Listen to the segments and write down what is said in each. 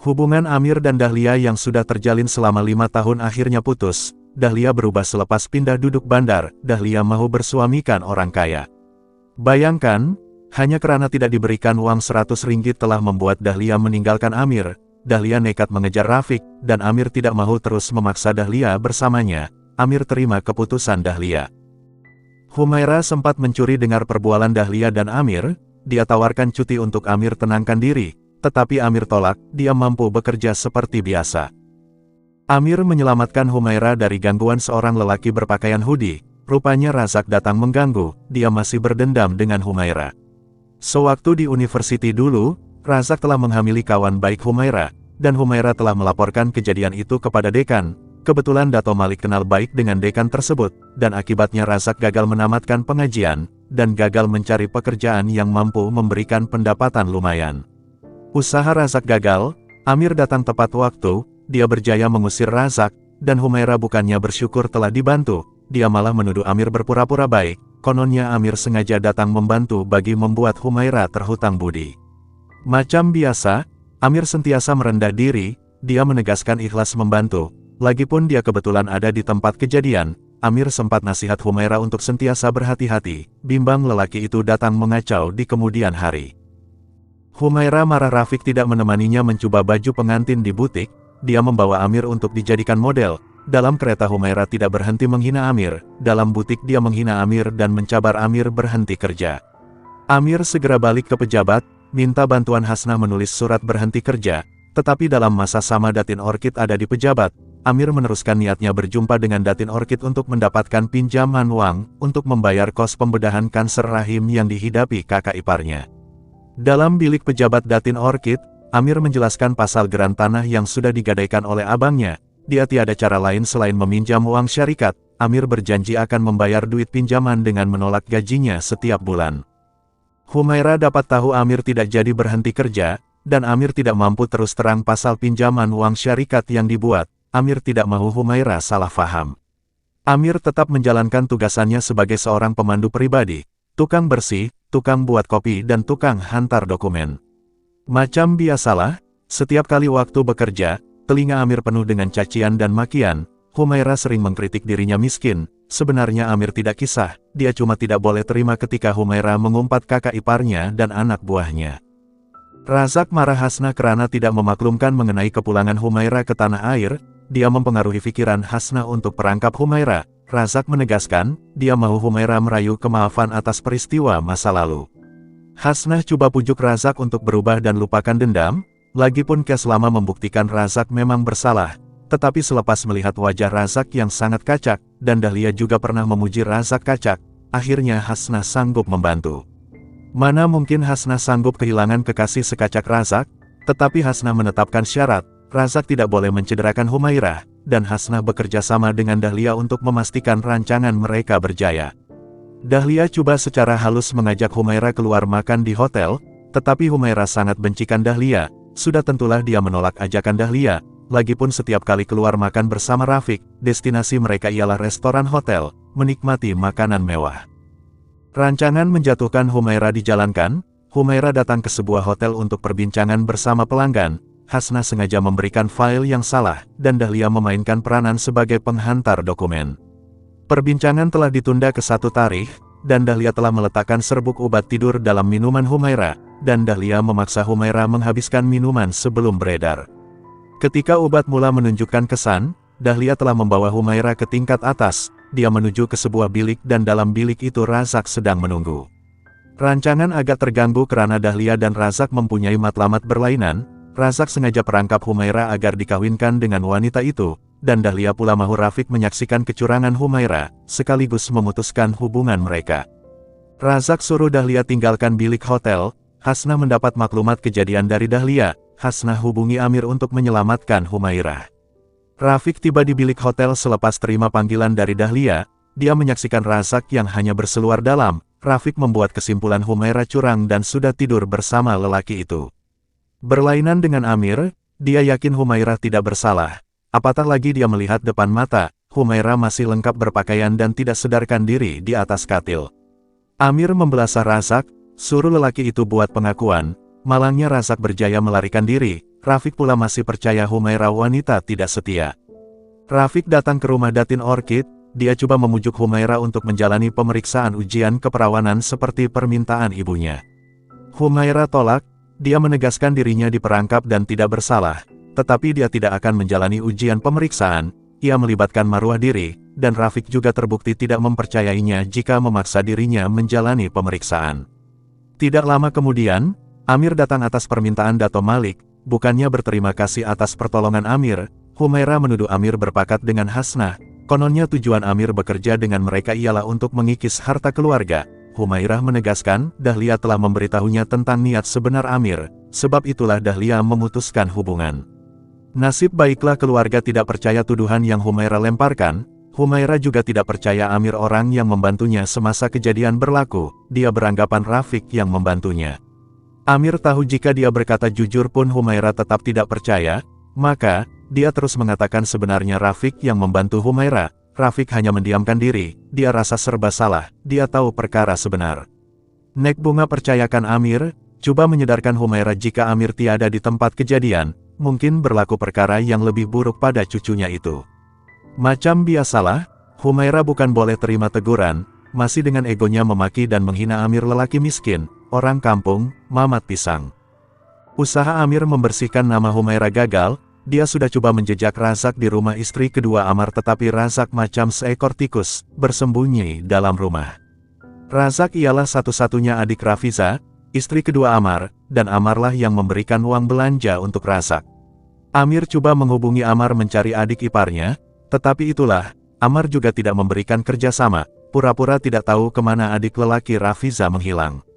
Hubungan Amir dan Dahlia yang sudah terjalin selama 5 tahun akhirnya putus. Dahlia berubah selepas pindah duduk bandar. Dahlia mau bersuamikan orang kaya. Bayangkan, hanya karena tidak diberikan uang 100 ringgit telah membuat Dahlia meninggalkan Amir. Dahlia nekat mengejar Rafiq, dan Amir tidak mau terus memaksa Dahlia bersamanya. Amir terima keputusan Dahlia. Humaira sempat mencuri dengar perbualan Dahlia dan Amir. Dia tawarkan cuti untuk Amir tenangkan diri. Tetapi Amir tolak, dia mampu bekerja seperti biasa. Amir menyelamatkan Humaira dari gangguan seorang lelaki berpakaian hoodie. Rupanya Razak datang mengganggu, dia masih berdendam dengan Humaira. Sewaktu di university dulu, Razak telah menghamili kawan baik Humaira, dan Humaira telah melaporkan kejadian itu kepada dekan. Kebetulan Dato Malik kenal baik dengan dekan tersebut, dan akibatnya Razak gagal menamatkan pengajian, dan gagal mencari pekerjaan yang mampu memberikan pendapatan lumayan. Usaha Razak gagal, Amir datang tepat waktu, dia berjaya mengusir Razak, dan Humaira bukannya bersyukur telah dibantu, dia malah menuduh Amir berpura-pura baik, kononnya Amir sengaja datang membantu bagi membuat Humaira terhutang budi. Macam biasa, Amir sentiasa merendah diri, dia menegaskan ikhlas membantu, lagipun dia kebetulan ada di tempat kejadian, Amir sempat nasihat Humaira untuk sentiasa berhati-hati, bimbang lelaki itu datang mengacau di kemudian hari. Humaira marah Rafiq tidak menemaninya mencoba baju pengantin di butik, dia membawa Amir untuk dijadikan model. Dalam kereta Humaira tidak berhenti menghina Amir, dalam butik dia menghina Amir dan mencabar Amir berhenti kerja. Amir segera balik ke pejabat, minta bantuan Hasnah menulis surat berhenti kerja, tetapi dalam masa sama Datin Orchid ada di pejabat, Amir meneruskan niatnya berjumpa dengan Datin Orchid untuk mendapatkan pinjaman uang, untuk membayar kos pembedahan kanker rahim yang dihidapi kakak iparnya. Dalam bilik pejabat Datin Orchid, Amir menjelaskan pasal geran tanah yang sudah digadaikan oleh abangnya. Dia tiada cara lain selain meminjam uang syarikat. Amir berjanji akan membayar duit pinjaman dengan menolak gajinya setiap bulan. Humaira dapat tahu Amir tidak jadi berhenti kerja, dan Amir tidak mampu terus terang pasal pinjaman uang syarikat yang dibuat. Amir tidak mau Humaira salah faham. Amir tetap menjalankan tugasannya sebagai seorang pemandu pribadi, tukang bersih, tukang buat kopi dan tukang hantar dokumen. Macam biasalah, setiap kali waktu bekerja, telinga Amir penuh dengan cacian dan makian. Humaira sering mengkritik dirinya miskin. Sebenarnya Amir tidak kisah, dia cuma tidak boleh terima ketika Humaira mengumpat kakak iparnya dan anak buahnya. Razak marah Hasnah karena tidak memaklumkan mengenai kepulangan Humaira ke tanah air. Dia mempengaruhi pikiran Hasnah untuk perangkap Humaira. Razak menegaskan, dia mau Humaira merayu kemaafan atas peristiwa masa lalu. Hasnah coba pujuk Razak untuk berubah dan lupakan dendam, lagipun Kes lama membuktikan Razak memang bersalah, tetapi selepas melihat wajah Razak yang sangat kacak, dan Dahlia juga pernah memuji Razak kacak, akhirnya Hasnah sanggup membantu. Mana mungkin Hasnah sanggup kehilangan kekasih sekacak Razak, tetapi Hasnah menetapkan syarat, Razak tidak boleh mencederakan Humaira, dan Hasnah bekerja sama dengan Dahlia untuk memastikan rancangan mereka berjaya. Dahlia coba secara halus mengajak Humaira keluar makan di hotel, tetapi Humaira sangat bencikan Dahlia, sudah tentulah dia menolak ajakan Dahlia, lagipun setiap kali keluar makan bersama Rafiq, destinasi mereka ialah restoran hotel, menikmati makanan mewah. Rancangan menjatuhkan Humaira dijalankan, Humaira datang ke sebuah hotel untuk perbincangan bersama pelanggan, Hasnah sengaja memberikan file yang salah, dan Dahlia memainkan peranan sebagai penghantar dokumen. Perbincangan telah ditunda ke satu tarikh, dan Dahlia telah meletakkan serbuk obat tidur dalam minuman Humaira, dan Dahlia memaksa Humaira menghabiskan minuman sebelum beredar. Ketika obat mula menunjukkan kesan, Dahlia telah membawa Humaira ke tingkat atas, dia menuju ke sebuah bilik dan dalam bilik itu Razak sedang menunggu. Rancangan agak terganggu karena Dahlia dan Razak mempunyai matlamat berlainan. Razak sengaja perangkap Humaira agar dikawinkan dengan wanita itu, dan Dahlia pula mahu Rafiq menyaksikan kecurangan Humaira, sekaligus memutuskan hubungan mereka. Razak suruh Dahlia tinggalkan bilik hotel. Hasnah mendapat maklumat kejadian dari Dahlia. Hasnah hubungi Amir untuk menyelamatkan Humaira. Rafiq tiba di bilik hotel selepas terima panggilan dari Dahlia. Dia menyaksikan Razak yang hanya berseluar dalam. Rafiq membuat kesimpulan Humaira curang dan sudah tidur bersama lelaki itu. Berlainan dengan Amir, dia yakin Humaira tidak bersalah. Apatah lagi dia melihat depan mata, Humaira masih lengkap berpakaian dan tidak sedarkan diri di atas katil. Amir membelasah Razak, suruh lelaki itu buat pengakuan. Malangnya Razak berjaya melarikan diri. Rafiq pula masih percaya Humaira wanita tidak setia. Rafiq datang ke rumah Datin Orchid, dia coba memujuk Humaira untuk menjalani pemeriksaan ujian keperawanan seperti permintaan ibunya. Humaira tolak, dia menegaskan dirinya diperangkap dan tidak bersalah, tetapi dia tidak akan menjalani ujian pemeriksaan, ia melibatkan maruah diri, dan Rafiq juga terbukti tidak mempercayainya jika memaksa dirinya menjalani pemeriksaan. Tidak lama kemudian, Amir datang atas permintaan Dato Malik, bukannya berterima kasih atas pertolongan Amir, Humaira menuduh Amir berpakat dengan Hasnah, kononnya tujuan Amir bekerja dengan mereka ialah untuk mengikis harta keluarga. Humaira menegaskan, Dahlia telah memberitahunya tentang niat sebenar Amir, sebab itulah Dahlia memutuskan hubungan. Nasib baiklah keluarga tidak percaya tuduhan yang Humaira lemparkan, Humaira juga tidak percaya Amir orang yang membantunya semasa kejadian berlaku, dia beranggapan Rafiq yang membantunya. Amir tahu jika dia berkata jujur pun Humaira tetap tidak percaya, maka, dia terus mengatakan sebenarnya Rafiq yang membantu Humaira. Rafiq hanya mendiamkan diri, dia rasa serba salah, dia tahu perkara sebenar. Nek Bunga percayakan Amir, coba menyadarkan Humaira jika Amir tiada di tempat kejadian, mungkin berlaku perkara yang lebih buruk pada cucunya itu. Macam biasalah, Humaira bukan boleh terima teguran, masih dengan egonya memaki dan menghina Amir lelaki miskin, orang kampung, mamat pisang. Usaha Amir membersihkan nama Humaira gagal, dia sudah coba menjejak Razak di rumah istri kedua Amar tetapi Razak macam seekor tikus, bersembunyi dalam rumah. Razak ialah satu-satunya adik Rafiza, istri kedua Amar, dan Amarlah yang memberikan uang belanja untuk Razak. Amir coba menghubungi Amar mencari adik iparnya, tetapi itulah, Amar juga tidak memberikan kerjasama, pura-pura tidak tahu kemana adik lelaki Rafiza menghilang.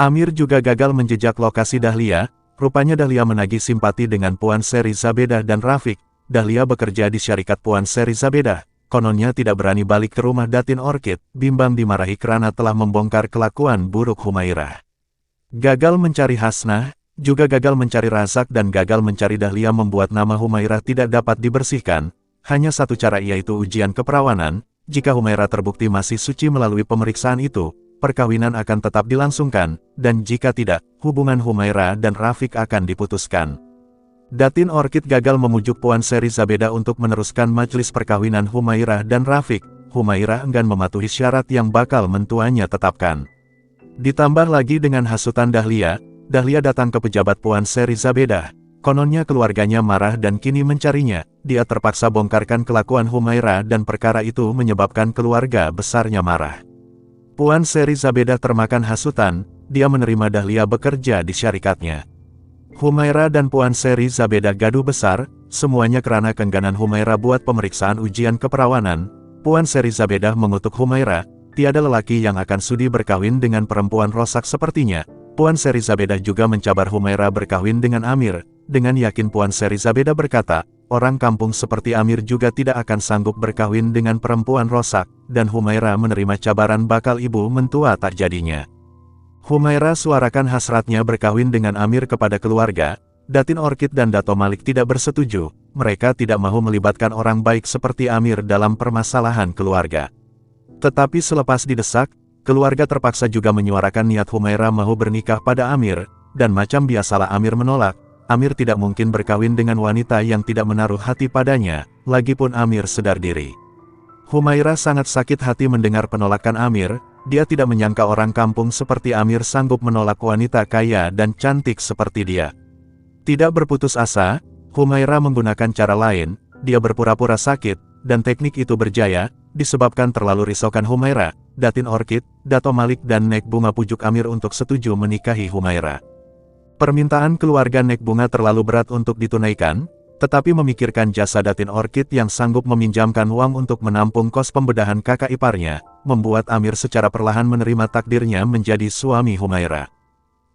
Amir juga gagal menjejak lokasi Dahlia, rupanya Dahlia menagih simpati dengan Puan Seri Zabedah dan Rafiq. Dahlia bekerja di syarikat Puan Seri Zabedah, kononnya tidak berani balik ke rumah Datin Orchid, bimbang dimarahi karena telah membongkar kelakuan buruk Humaira. Gagal mencari Hasnah, juga gagal mencari Razak dan gagal mencari Dahlia membuat nama Humaira tidak dapat dibersihkan. Hanya satu cara yaitu ujian keperawanan, jika Humaira terbukti masih suci melalui pemeriksaan itu, perkawinan akan tetap dilangsungkan, dan jika tidak, hubungan Humaira dan Rafiq akan diputuskan. Datin Orchid gagal memujuk Puan Seri Zabedah untuk meneruskan majelis perkawinan Humaira dan Rafiq. Humaira enggan mematuhi syarat yang bakal mentuanya tetapkan. Ditambah lagi dengan hasutan Dahlia, Dahlia datang ke pejabat Puan Seri Zabedah. Kononnya keluarganya marah dan kini mencarinya, dia terpaksa bongkarkan kelakuan Humaira dan perkara itu menyebabkan keluarga besarnya marah. Puan Seri Zabedah termakan hasutan, dia menerima Dahlia bekerja di syarikatnya. Humaira dan Puan Seri Zabedah gaduh besar, semuanya karena keengganan Humaira buat pemeriksaan ujian keperawanan. Puan Seri Zabedah mengutuk Humaira, tiada lelaki yang akan sudi berkawin dengan perempuan rosak sepertinya. Puan Seri Zabedah juga mencabar Humaira berkawin dengan Amir, dengan yakin Puan Seri Zabedah berkata, orang kampung seperti Amir juga tidak akan sanggup berkawin dengan perempuan rosak, dan Humaira menerima cabaran bakal ibu mentua tak jadinya. Humaira suarakan hasratnya berkawin dengan Amir kepada keluarga, Datin Orchid dan Dato Malik tidak bersetuju, mereka tidak mau melibatkan orang baik seperti Amir dalam permasalahan keluarga. Tetapi selepas didesak, keluarga terpaksa juga menyuarakan niat Humaira mau bernikah pada Amir, dan macam biasalah Amir menolak. Amir tidak mungkin berkawin dengan wanita yang tidak menaruh hati padanya, lagipun Amir sadar diri. Humaira sangat sakit hati mendengar penolakan Amir, dia tidak menyangka orang kampung seperti Amir sanggup menolak wanita kaya dan cantik seperti dia. Tidak berputus asa, Humaira menggunakan cara lain, dia berpura-pura sakit, dan teknik itu berjaya, disebabkan terlalu risaukan Humaira, Datin Orchid, Dato Malik dan Nek Bunga pujuk Amir untuk setuju menikahi Humaira. Permintaan keluarga Nek Bunga terlalu berat untuk ditunaikan, tetapi memikirkan jasa Datin Orchid yang sanggup meminjamkan uang untuk menampung kos pembedahan kakak iparnya, membuat Amir secara perlahan menerima takdirnya menjadi suami Humaira.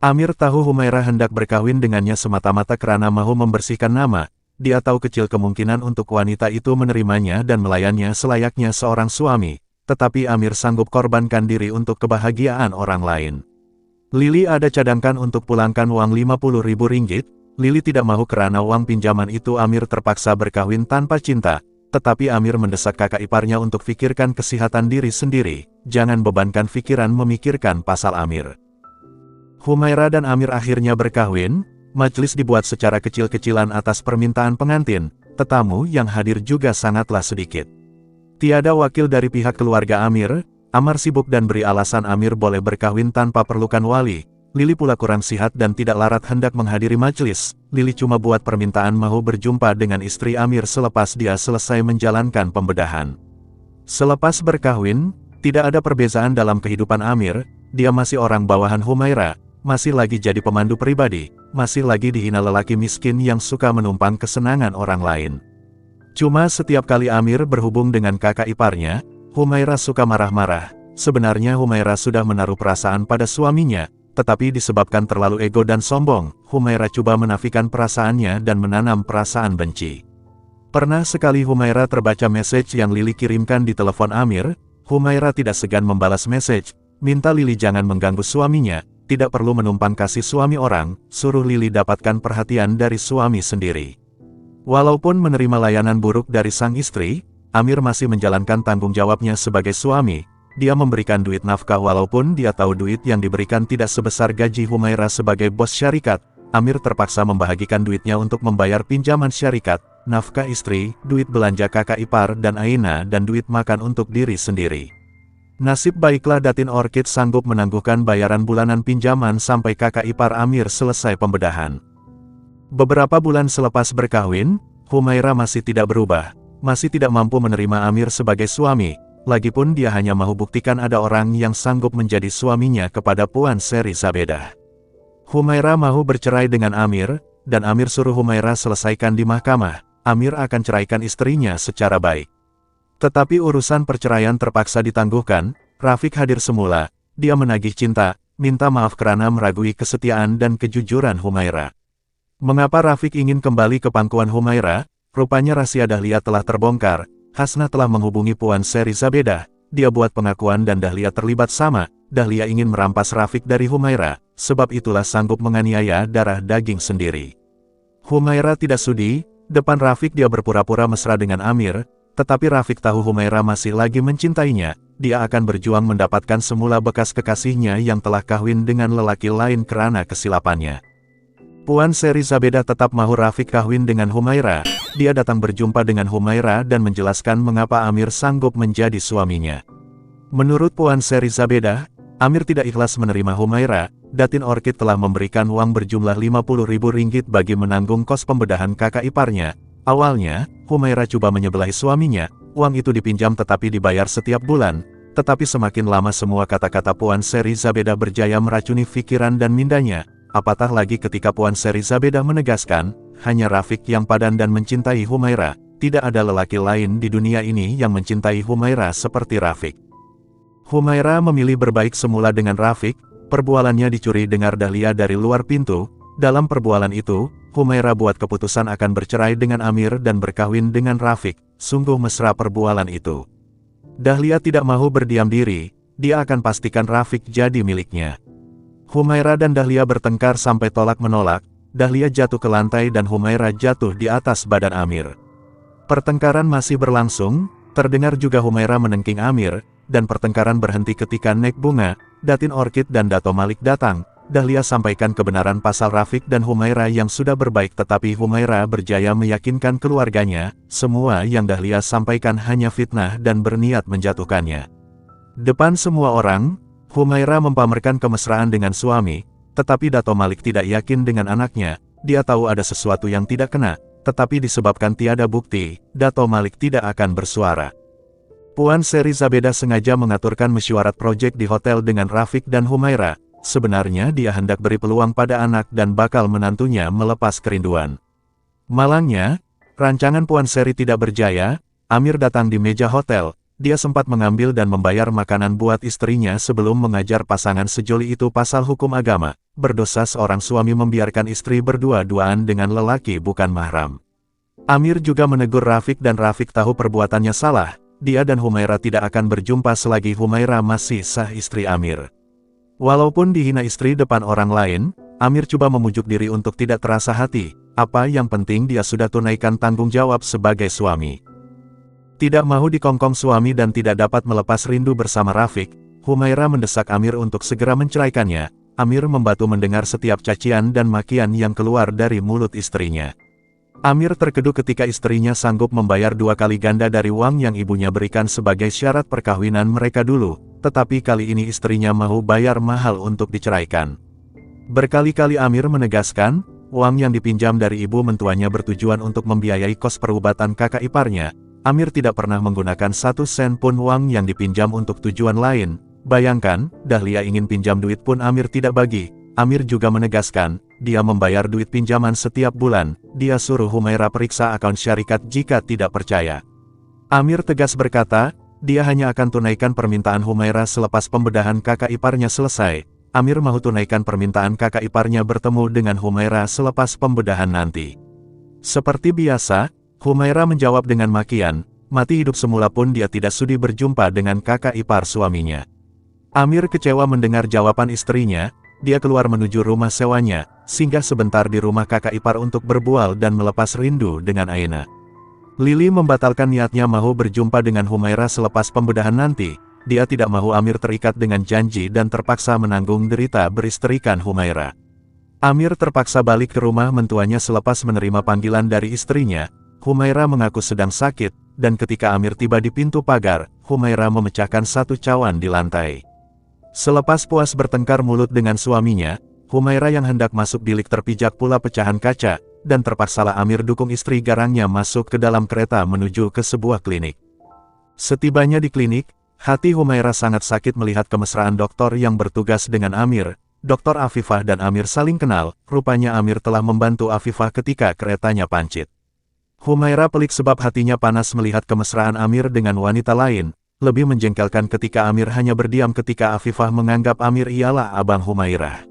Amir tahu Humaira hendak berkawin dengannya semata-mata karena mau membersihkan nama, dia tahu kecil kemungkinan untuk wanita itu menerimanya dan melayannya selayaknya seorang suami, tetapi Amir sanggup korbankan diri untuk kebahagiaan orang lain. Lili ada cadangkan untuk pulangkan uang 50.000 ringgit, Lili tidak mau karena uang pinjaman itu Amir terpaksa berkawin tanpa cinta, tetapi Amir mendesak kakak iparnya untuk pikirkan kesehatan diri sendiri, jangan bebankan pikiran memikirkan pasal Amir. Humaira dan Amir akhirnya berkawin, Majelis dibuat secara kecil-kecilan atas permintaan pengantin, tetamu yang hadir juga sangatlah sedikit. Tiada wakil dari pihak keluarga Amir. Amar sibuk dan beri alasan Amir boleh berkahwin tanpa perlukan wali. Lili pula kurang sihat dan tidak larat hendak menghadiri majelis. Lili cuma buat permintaan mau berjumpa dengan istri Amir selepas dia selesai menjalankan pembedahan. Selepas berkahwin, tidak ada perbezaan dalam kehidupan Amir. Dia masih orang bawahan Humaira, masih lagi jadi pemandu pribadi, masih lagi dihina lelaki miskin yang suka menumpang kesenangan orang lain. Cuma setiap kali Amir berhubung dengan kakak iparnya, Humaira suka marah-marah. Sebenarnya Humaira sudah menaruh perasaan pada suaminya, tetapi disebabkan terlalu ego dan sombong, Humaira coba menafikan perasaannya dan menanam perasaan benci. Pernah sekali Humaira terbaca message yang Lili kirimkan di telepon Amir. Humaira tidak segan membalas message, minta Lili jangan mengganggu suaminya, tidak perlu menumpang kasih suami orang, suruh Lili dapatkan perhatian dari suami sendiri. Walaupun menerima layanan buruk dari sang istri, Amir masih menjalankan tanggung jawabnya sebagai suami. Dia memberikan duit nafkah walaupun dia tahu duit yang diberikan tidak sebesar gaji Humaira sebagai bos syarikat. Amir terpaksa membahagikan duitnya untuk membayar pinjaman syarikat, nafkah istri, duit belanja kakak ipar dan Aina dan duit makan untuk diri sendiri. Nasib baiklah Datin Orchid sanggup menangguhkan bayaran bulanan pinjaman sampai kakak ipar Amir selesai pembedahan. Beberapa bulan selepas berkahwin, Humaira masih tidak berubah, masih tidak mampu menerima Amir sebagai suami. Lagipun dia hanya mau buktikan ada orang yang sanggup menjadi suaminya kepada Puan Seri Zabedah. Humaira mau bercerai dengan Amir, dan Amir suruh Humaira selesaikan di mahkamah. Amir akan ceraikan istrinya secara baik. Tetapi urusan perceraian terpaksa ditangguhkan. Rafiq hadir semula. Dia menagih cinta, minta maaf karena meragui kesetiaan dan kejujuran Humaira. Mengapa Rafiq ingin kembali ke pangkuan Humaira? Rupanya rahasia Dahlia telah terbongkar. Hasna telah menghubungi Puan Seri Zabedah. Dia buat pengakuan dan Dahlia terlibat sama. Dahlia ingin merampas Rafiq dari Humaira, sebab itulah sanggup menganiaya darah daging sendiri. Humaira tidak sudi. Depan Rafiq dia berpura-pura mesra dengan Amir, tetapi Rafiq tahu Humaira masih lagi mencintainya. Dia akan berjuang mendapatkan semula bekas kekasihnya yang telah kawin dengan lelaki lain karena kesilapannya. Puan Seri Zabedah tetap mau Rafiq kawin dengan Humaira. Dia datang berjumpa dengan Humaira dan menjelaskan mengapa Amir sanggup menjadi suaminya. Menurut Puan Seri Zabedah, Amir tidak ikhlas menerima Humaira. Datin Orchid telah memberikan uang berjumlah 50.000 ringgit bagi menanggung kos pembedahan kakak iparnya. Awalnya, Humaira coba menyebelahi suaminya. Uang itu dipinjam tetapi dibayar setiap bulan. Tetapi semakin lama semua kata-kata Puan Seri Zabedah berjaya meracuni pikiran dan mindanya. Apatah lagi ketika Puan Seri Zabedah menegaskan, hanya Rafiq yang padan dan mencintai Humaira. Tidak ada lelaki lain di dunia ini yang mencintai Humaira seperti Rafiq. Humaira memilih berbaik semula dengan Rafiq. Perbualannya dicuri dengar Dahlia dari luar pintu. Dalam perbualan itu, Humaira buat keputusan akan bercerai dengan Amir dan berkahwin dengan Rafiq. Sungguh mesra perbualan itu. Dahlia tidak mau berdiam diri. Dia akan pastikan Rafiq jadi miliknya. Humaira dan Dahlia bertengkar sampai tolak-menolak. Dahlia jatuh ke lantai dan Humaira jatuh di atas badan Amir. Pertengkaran masih berlangsung, terdengar juga Humaira menengking Amir, dan pertengkaran berhenti ketika Nek Bunga, Datin Orchid dan Dato Malik datang. Dahlia sampaikan kebenaran pasal Rafiq dan Humaira yang sudah berbaik tetapi Humaira berjaya meyakinkan keluarganya, semua yang Dahlia sampaikan hanya fitnah dan berniat menjatuhkannya. Depan semua orang, Humaira mempamerkan kemesraan dengan suami, tetapi Dato Malik tidak yakin dengan anaknya. Dia tahu ada sesuatu yang tidak kena, tetapi disebabkan tiada bukti, Dato Malik tidak akan bersuara. Puan Seri Zabedah sengaja mengaturkan mesyuarat proyek di hotel dengan Rafiq dan Humaira. Sebenarnya dia hendak beri peluang pada anak dan bakal menantunya melepas kerinduan. Malangnya, rancangan Puan Seri tidak berjaya. Amir datang di meja hotel. Dia sempat mengambil dan membayar makanan buat istrinya sebelum mengajar pasangan sejoli itu pasal hukum agama. Berdosa seorang suami membiarkan istri berdua-duaan dengan lelaki bukan mahram. Amir juga menegur Rafiq dan Rafiq tahu perbuatannya salah. Dia dan Humaira tidak akan berjumpa selagi Humaira masih sah istri Amir. Walaupun dihina istri depan orang lain, Amir coba memujuk diri untuk tidak terasa hati. Apa yang penting dia sudah tunaikan tanggung jawab sebagai suami. Tidak mau dikongkong suami dan tidak dapat melepas rindu bersama Rafiq, Humaira mendesak Amir untuk segera menceraikannya. Amir membatu mendengar setiap cacian dan makian yang keluar dari mulut istrinya. Amir terkeduk ketika istrinya sanggup membayar 2 kali ganda dari uang yang ibunya berikan sebagai syarat perkawinan mereka dulu, tetapi kali ini istrinya mau bayar mahal untuk diceraikan. Berkali-kali Amir menegaskan, uang yang dipinjam dari ibu mentuanya bertujuan untuk membiayai kos perubatan kakak iparnya. Amir tidak pernah menggunakan 1 sen pun uang yang dipinjam untuk tujuan lain. Bayangkan, Dahlia ingin pinjam duit pun Amir tidak bagi. Amir juga menegaskan, dia membayar duit pinjaman setiap bulan. Dia suruh Humaira periksa akun syarikat jika tidak percaya. Amir tegas berkata, dia hanya akan tunaikan permintaan Humaira selepas pembedahan kakak iparnya selesai. Amir mau tunaikan permintaan kakak iparnya bertemu dengan Humaira selepas pembedahan nanti. Seperti biasa, Humaira menjawab dengan makian, mati hidup semula pun dia tidak sudi berjumpa dengan kakak ipar suaminya. Amir kecewa mendengar jawaban istrinya, dia keluar menuju rumah sewanya, singgah sebentar di rumah kakak ipar untuk berbual dan melepas rindu dengan Aina. Lili membatalkan niatnya mau berjumpa dengan Humaira selepas pembedahan nanti. Dia tidak mau Amir terikat dengan janji dan terpaksa menanggung derita beristrikan Humaira. Amir terpaksa balik ke rumah mentuanya selepas menerima panggilan dari istrinya. Humaira mengaku sedang sakit, dan ketika Amir tiba di pintu pagar, Humaira memecahkan 1 cawan di lantai. Selepas puas bertengkar mulut dengan suaminya, Humaira yang hendak masuk bilik terpijak pula pecahan kaca, dan terpaksalah Amir dukung istri garangnya masuk ke dalam kereta menuju ke sebuah klinik. Setibanya di klinik, hati Humaira sangat sakit melihat kemesraan dokter yang bertugas dengan Amir. Dr. Afifah dan Amir saling kenal, rupanya Amir telah membantu Afifah ketika keretanya pancit. Humaira pelik sebab hatinya panas melihat kemesraan Amir dengan wanita lain, lebih menjengkelkan ketika Amir hanya berdiam ketika Afifah menganggap Amir ialah abang Humaira.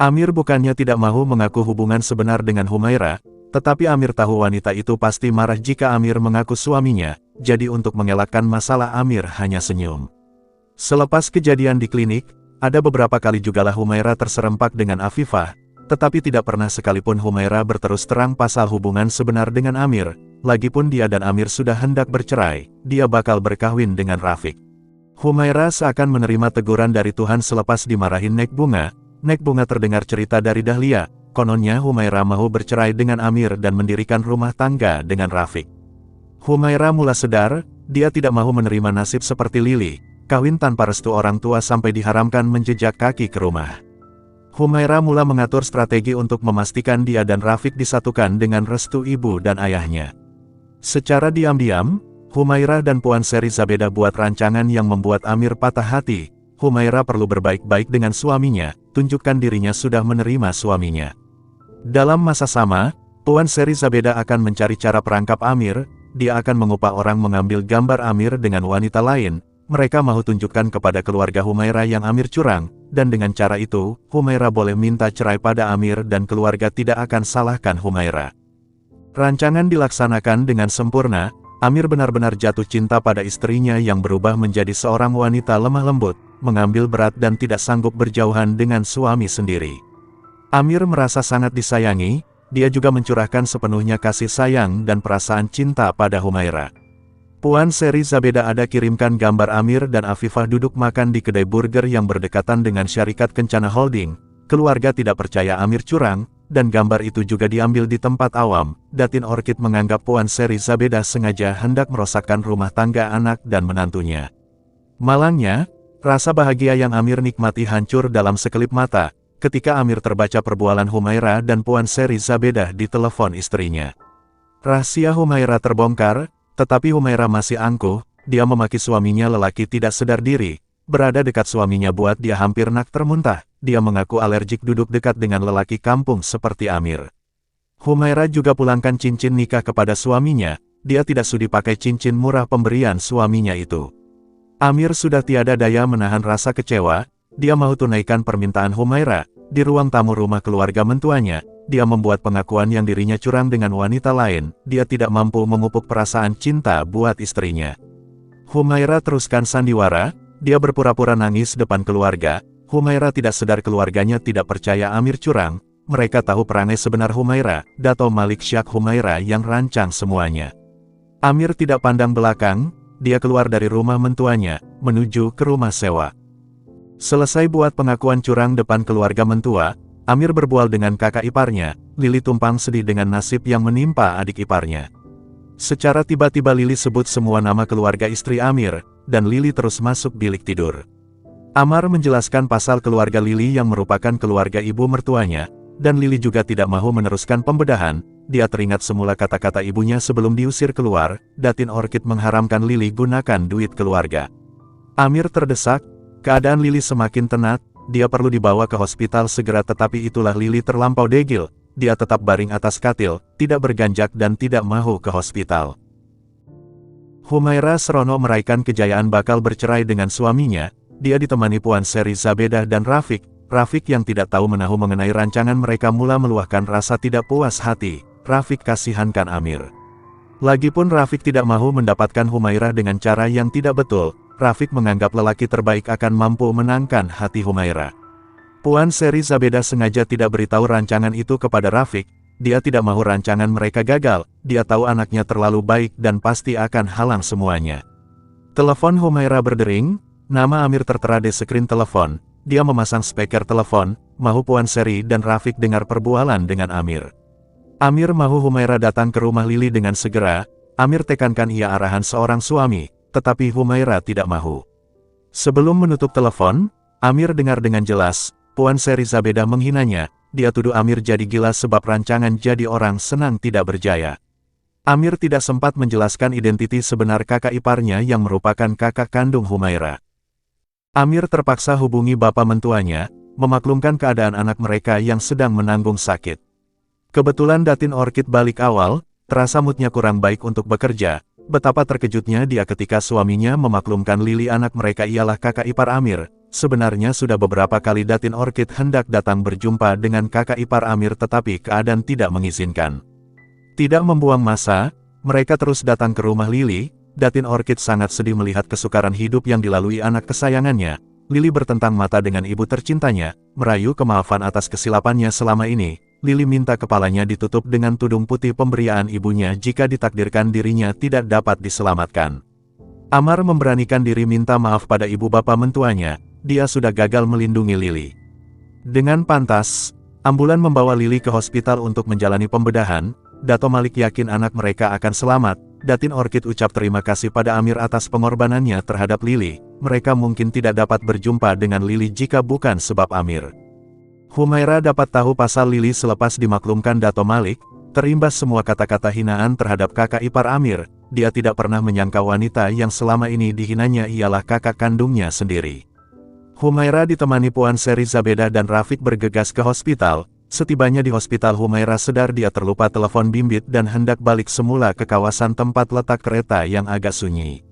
Amir bukannya tidak mau mengaku hubungan sebenar dengan Humaira, tetapi Amir tahu wanita itu pasti marah jika Amir mengaku suaminya, jadi untuk mengelakkan masalah Amir hanya senyum. Selepas kejadian di klinik, ada beberapa kali jugalah Humaira terserempak dengan Afifah, tetapi tidak pernah sekalipun Humaira berterus terang pasal hubungan sebenar dengan Amir, lagipun dia dan Amir sudah hendak bercerai, dia bakal berkahwin dengan Rafiq. Humaira seakan menerima teguran dari Tuhan selepas dimarahin Nek Bunga. Nek Bunga terdengar cerita dari Dahlia, kononnya Humaira mau bercerai dengan Amir dan mendirikan rumah tangga dengan Rafiq. Humaira mula sedar, dia tidak mau menerima nasib seperti Lili, kawin tanpa restu orang tua sampai diharamkan menjejak kaki ke rumah. Humaira mula mengatur strategi untuk memastikan dia dan Rafiq disatukan dengan restu ibu dan ayahnya. Secara diam-diam, Humaira dan Puan Seri Zabeda buat rancangan yang membuat Amir patah hati. Humaira perlu berbaik-baik dengan suaminya, tunjukkan dirinya sudah menerima suaminya. Dalam masa sama, Puan Seri Zabeda akan mencari cara perangkap Amir, dia akan mengupah orang mengambil gambar Amir dengan wanita lain, mereka mau tunjukkan kepada keluarga Humaira yang Amir curang, dan dengan cara itu, Humaira boleh minta cerai pada Amir dan keluarga tidak akan salahkan Humaira. Rancangan dilaksanakan dengan sempurna, Amir benar-benar jatuh cinta pada istrinya yang berubah menjadi seorang wanita lemah lembut, mengambil berat dan tidak sanggup berjauhan dengan suami sendiri. Amir merasa sangat disayangi, dia juga mencurahkan sepenuhnya kasih sayang dan perasaan cinta pada Humaira. Puan Seri Zabeda ada kirimkan gambar Amir dan Afifah duduk makan di kedai burger yang berdekatan dengan syarikat Kencana Holding. Keluarga tidak percaya Amir curang, dan gambar itu juga diambil di tempat awam. Datin Orchid menganggap Puan Seri Zabeda sengaja hendak merosakkan rumah tangga anak dan menantunya. Malangnya, rasa bahagia yang Amir nikmati hancur dalam sekelip mata, ketika Amir terbaca perbualan Humaira dan Puan Seri Zabeda di telepon istrinya. Rahasia Humaira terbongkar, tetapi Humaira masih angkuh, dia memaki suaminya lelaki tidak sadar diri, berada dekat suaminya buat dia hampir nak termuntah, dia mengaku alergik duduk dekat dengan lelaki kampung seperti Amir. Humaira juga pulangkan cincin nikah kepada suaminya, dia tidak sudi pakai cincin murah pemberian suaminya itu. Amir sudah tiada daya menahan rasa kecewa, dia mau tunaikan permintaan Humaira, di ruang tamu rumah keluarga mentuanya, dia membuat pengakuan yang dirinya curang dengan wanita lain, dia tidak mampu memupuk perasaan cinta buat istrinya. Humaira teruskan sandiwara, dia berpura-pura nangis depan keluarga. Humaira tidak sadar keluarganya tidak percaya Amir curang, mereka tahu perangai sebenar Humaira, Dato Malik Syak Humaira yang rancang semuanya. Amir tidak pandang belakang, dia keluar dari rumah mentuanya, menuju ke rumah sewa. Selesai buat pengakuan curang depan keluarga mentua, Amir berbual dengan kakak iparnya. Lili tumpang sedih dengan nasib yang menimpa adik iparnya. Secara tiba-tiba Lili sebut semua nama keluarga istri Amir, dan Lili terus masuk bilik tidur. Amar menjelaskan pasal keluarga Lili yang merupakan keluarga ibu mertuanya, dan Lili juga tidak mau meneruskan pembedahan. Dia teringat semula kata-kata ibunya sebelum diusir keluar, Datin Orchid mengharamkan Lili gunakan duit keluarga. Amir terdesak, keadaan Lili semakin tenat, dia perlu dibawa ke hospital segera tetapi itulah Lili terlampau degil, dia tetap baring atas katil, tidak berganjak dan tidak mau ke hospital. Humaira serono meraihkan kejayaan bakal bercerai dengan suaminya, dia ditemani Puan Seri Zabedah dan Rafiq. Rafiq yang tidak tahu menahu mengenai rancangan mereka mula meluahkan rasa tidak puas hati. Rafiq kasihankan Amir. Lagipun Rafiq tidak mau mendapatkan Humaira dengan cara yang tidak betul. Rafiq menganggap lelaki terbaik akan mampu menangkan hati Humaira. Puan Seri Zabedah sengaja tidak beritahu rancangan itu kepada Rafiq. Dia tidak mau rancangan mereka gagal. Dia tahu anaknya terlalu baik dan pasti akan halang semuanya. Telepon Humaira berdering. Nama Amir tertera di skrin telepon. Dia memasang speaker telepon. Mahu Puan Seri dan Rafiq dengar perbualan dengan Amir. Amir mahu Humaira datang ke rumah Lili dengan segera. Amir tekankan ia arahan seorang suami, tetapi Humaira tidak mahu. Sebelum menutup telepon, Amir dengar dengan jelas, Puan Seri Zabedah menghinanya. Dia tuduh Amir jadi gila sebab rancangan jadi orang senang tidak berjaya. Amir tidak sempat menjelaskan identiti sebenar kakak iparnya yang merupakan kakak kandung Humaira. Amir terpaksa hubungi bapak mentuanya, memaklumkan keadaan anak mereka yang sedang menanggung sakit. Kebetulan Datin Orchid balik awal, terasa moodnya kurang baik untuk bekerja. Betapa terkejutnya dia ketika suaminya memaklumkan Lili anak mereka ialah kakak ipar Amir. Sebenarnya sudah beberapa kali Datin Orchid hendak datang berjumpa dengan kakak ipar Amir tetapi keadaan tidak mengizinkan. Tidak membuang masa, mereka terus datang ke rumah Lili. Datin Orchid sangat sedih melihat kesukaran hidup yang dilalui anak kesayangannya. Lili bertentang mata dengan ibu tercintanya, merayu kemaafan atas kesilapannya selama ini. Lili minta kepalanya ditutup dengan tudung putih pemberian ibunya jika ditakdirkan dirinya tidak dapat diselamatkan. Amar memberanikan diri minta maaf pada ibu bapa mentuanya, dia sudah gagal melindungi Lili. Dengan pantas, ambulan membawa Lili ke hospital untuk menjalani pembedahan. Dato Malik yakin anak mereka akan selamat. Datin Orchid ucap terima kasih pada Amir atas pengorbanannya terhadap Lili. Mereka mungkin tidak dapat berjumpa dengan Lili jika bukan sebab Amir. Humaira dapat tahu pasal Lili selepas dimaklumkan Dato Malik, terimbas semua kata-kata hinaan terhadap kakak ipar Amir. Dia tidak pernah menyangka wanita yang selama ini dihinanya ialah kakak kandungnya sendiri. Humaira ditemani Puan Seri Zabedah dan Rafiq bergegas ke hospital. Setibanya di hospital Humaira sadar dia terlupa telepon bimbit dan hendak balik semula ke kawasan tempat letak kereta yang agak sunyi.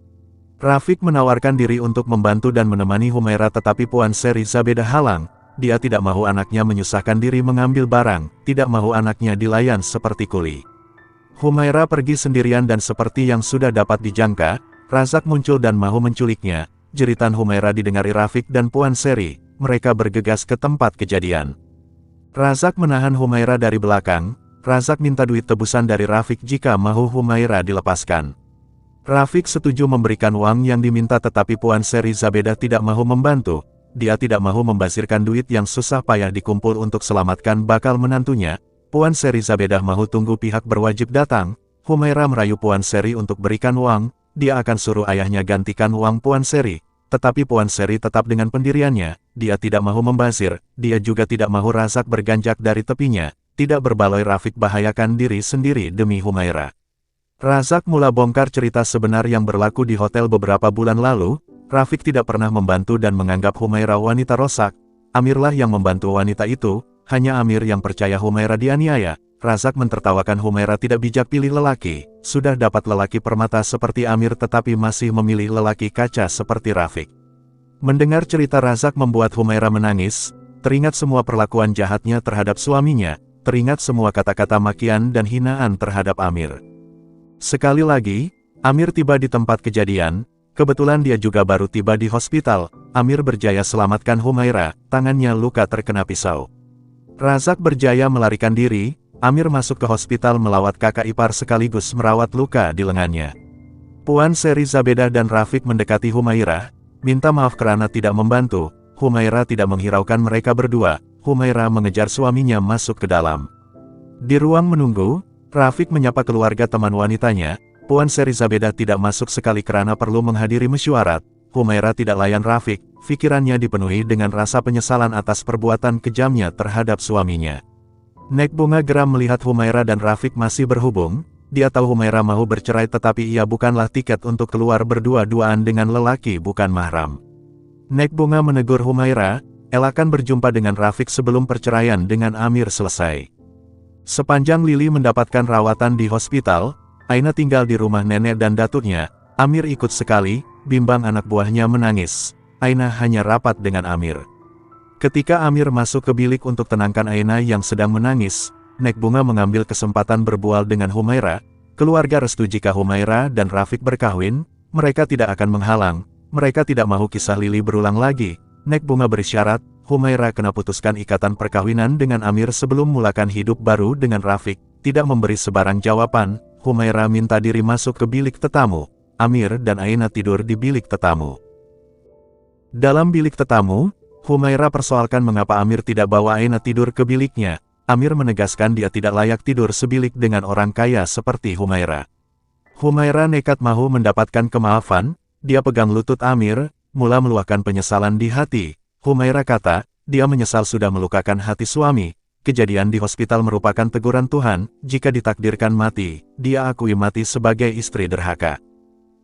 Rafiq menawarkan diri untuk membantu dan menemani Humaira tetapi Puan Seri Zabedah halang. Dia tidak mahu anaknya menyusahkan diri mengambil barang, tidak mahu anaknya dilayan seperti kuli. Humaira pergi sendirian dan seperti yang sudah dapat dijangka, Razak muncul dan mahu menculiknya. Jeritan Humaira didengari Rafiq dan Puan Seri, mereka bergegas ke tempat kejadian. Razak menahan Humaira dari belakang, Razak minta duit tebusan dari Rafiq jika mahu Humaira dilepaskan. Rafiq setuju memberikan uang yang diminta tetapi Puan Seri Zabedah tidak mahu membantu. Dia tidak mahu membasirkan duit yang susah payah dikumpul untuk selamatkan bakal menantunya. Puan Seri Zabedah mahu tunggu pihak berwajib datang. Humaira merayu Puan Seri untuk berikan uang. Dia akan suruh ayahnya gantikan uang Puan Seri. Tetapi Puan Seri tetap dengan pendiriannya. Dia tidak mahu membazir. Dia juga tidak mahu Razak berganjak dari tepinya. Tidak berbaloi Rafiq bahayakan diri sendiri demi Humaira. Razak mula bongkar cerita sebenar yang berlaku di hotel beberapa bulan lalu. Rafiq tidak pernah membantu dan menganggap Humaira wanita rosak. Amirlah yang membantu wanita itu, hanya Amir yang percaya Humaira dianiaya. Razak mentertawakan Humaira tidak bijak pilih lelaki. Sudah dapat lelaki permata seperti Amir tetapi masih memilih lelaki kaca seperti Rafiq. Mendengar cerita Razak membuat Humaira menangis, teringat semua perlakuan jahatnya terhadap suaminya, teringat semua kata-kata makian dan hinaan terhadap Amir. Sekali lagi, Amir tiba di tempat kejadian. Kebetulan dia juga baru tiba di hospital. Amir berjaya selamatkan Humaira, tangannya luka terkena pisau. Razak berjaya melarikan diri. Amir masuk ke hospital melawat kakak ipar sekaligus merawat luka di lengannya. Puan Seri Zabedah dan Rafiq mendekati Humaira, minta maaf karena tidak membantu. Humaira tidak menghiraukan mereka berdua. Humaira mengejar suaminya masuk ke dalam. Di ruang menunggu, Rafiq menyapa keluarga teman wanitanya. Puan Serizabeda tidak masuk sekali karena perlu menghadiri mesyuarat. Humaira tidak layan Rafiq, pikirannya dipenuhi dengan rasa penyesalan atas perbuatan kejamnya terhadap suaminya. Nek Bunga geram melihat Humaira dan Rafiq masih berhubung. Dia tahu Humaira mau bercerai tetapi ia bukanlah tiket untuk keluar berdua-duaan dengan lelaki bukan mahram. Nek Bunga menegur Humaira, elakkan berjumpa dengan Rafiq sebelum perceraian dengan Amir selesai. Sepanjang Lili mendapatkan rawatan di hospital, Aina tinggal di rumah nenek dan datuknya. Amir ikut sekali, bimbang anak buahnya menangis. Aina hanya rapat dengan Amir. Ketika Amir masuk ke bilik untuk tenangkan Aina yang sedang menangis, Nek Bunga mengambil kesempatan berbual dengan Humaira. Keluarga restu jika Humaira dan Rafiq berkahwin, mereka tidak akan menghalang. Mereka tidak mau kisah Lili berulang lagi. Nek Bunga berisyarat, Humaira kena putuskan ikatan perkawinan dengan Amir sebelum mulakan hidup baru dengan Rafiq. Tidak memberi sebarang jawaban, Humaira minta diri masuk ke bilik tetamu. Amir dan Aina tidur di bilik tetamu. Dalam bilik tetamu, Humaira persoalkan mengapa Amir tidak bawa Aina tidur ke biliknya. Amir menegaskan dia tidak layak tidur sebilik dengan orang kaya seperti Humaira. Humaira nekat mau mendapatkan kemaafan. Dia pegang lutut Amir, mula meluahkan penyesalan di hati. Humaira kata, dia menyesal sudah melukakan hati suami. Kejadian di hospital merupakan teguran Tuhan. Jika ditakdirkan mati, dia akui mati sebagai istri derhaka.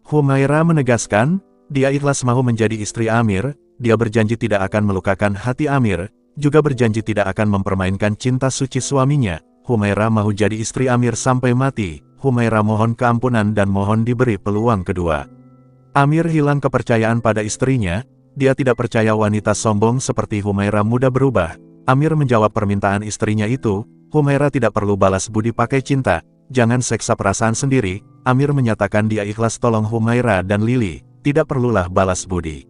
Humaira menegaskan, dia ikhlas mau menjadi istri Amir. Dia berjanji tidak akan melukakan hati Amir, juga berjanji tidak akan mempermainkan cinta suci suaminya. Humaira mau jadi istri Amir sampai mati. Humaira mohon keampunan dan mohon diberi peluang kedua. Amir hilang kepercayaan pada istrinya. Dia tidak percaya wanita sombong seperti Humaira mudah berubah. Amir menjawab permintaan istrinya itu. Humaira tidak perlu balas budi pakai cinta. Jangan seksa perasaan sendiri. Amir menyatakan dia ikhlas tolong Humaira dan Lili. Tidak perlulah balas budi.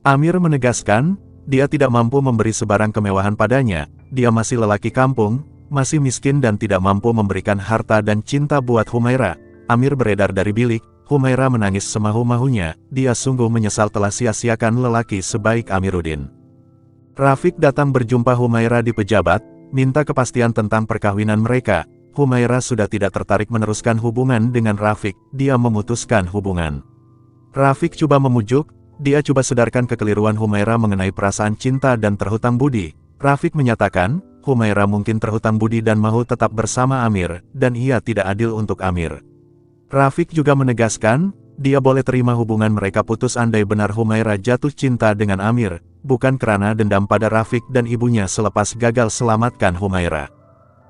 Amir menegaskan, dia tidak mampu memberi sebarang kemewahan padanya. Dia masih lelaki kampung, masih miskin dan tidak mampu memberikan harta dan cinta buat Humaira. Amir beredar dari bilik. Humaira menangis semahu-mahunya. Dia sungguh menyesal telah sia-siakan lelaki sebaik Amiruddin. Rafiq datang berjumpa Humaira di pejabat, minta kepastian tentang perkawinan mereka. Humaira sudah tidak tertarik meneruskan hubungan dengan Rafiq. Dia memutuskan hubungan. Rafiq coba memujuk. Dia coba sedarkan kekeliruan Humaira mengenai perasaan cinta dan terhutang budi. Rafiq menyatakan, Humaira mungkin terhutang budi dan mau tetap bersama Amir, dan ia tidak adil untuk Amir. Rafiq juga menegaskan, dia boleh terima hubungan mereka putus andai benar Humaira jatuh cinta dengan Amir, bukan karena dendam pada Rafiq dan ibunya selepas gagal selamatkan Humaira.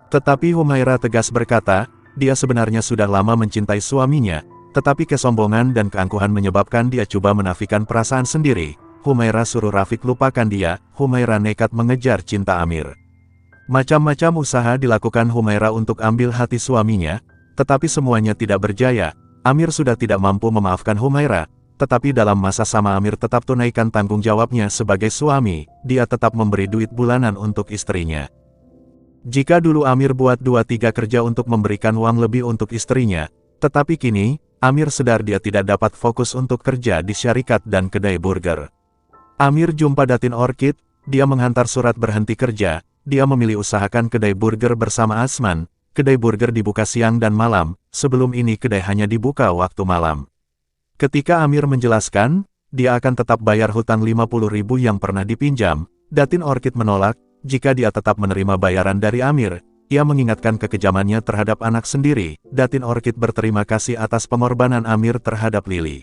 Tetapi Humaira tegas berkata, dia sebenarnya sudah lama mencintai suaminya, tetapi kesombongan dan keangkuhan menyebabkan dia coba menafikan perasaan sendiri. Humaira suruh Rafiq lupakan dia. Humaira nekat mengejar cinta Amir. Macam-macam usaha dilakukan Humaira untuk ambil hati suaminya, tetapi semuanya tidak berjaya. Amir sudah tidak mampu memaafkan Humaira, tetapi dalam masa sama Amir tetap tunaikan tanggung jawabnya sebagai suami. Dia tetap memberi duit bulanan untuk istrinya. Jika dulu Amir buat 2-3 kerja untuk memberikan uang lebih untuk istrinya, tetapi kini, Amir sadar dia tidak dapat fokus untuk kerja di syarikat dan kedai burger. Amir jumpa Datin Orchid, dia menghantar surat berhenti kerja. Dia memilih usahakan kedai burger bersama Asman. Kedai burger dibuka siang dan malam, sebelum ini kedai hanya dibuka waktu malam. Ketika Amir menjelaskan, dia akan tetap bayar hutang 50.000 yang pernah dipinjam, Datin Orchid menolak. Jika dia tetap menerima bayaran dari Amir, ia mengingatkan kekejamannya terhadap anak sendiri. Datin Orchid berterima kasih atas pengorbanan Amir terhadap Lili.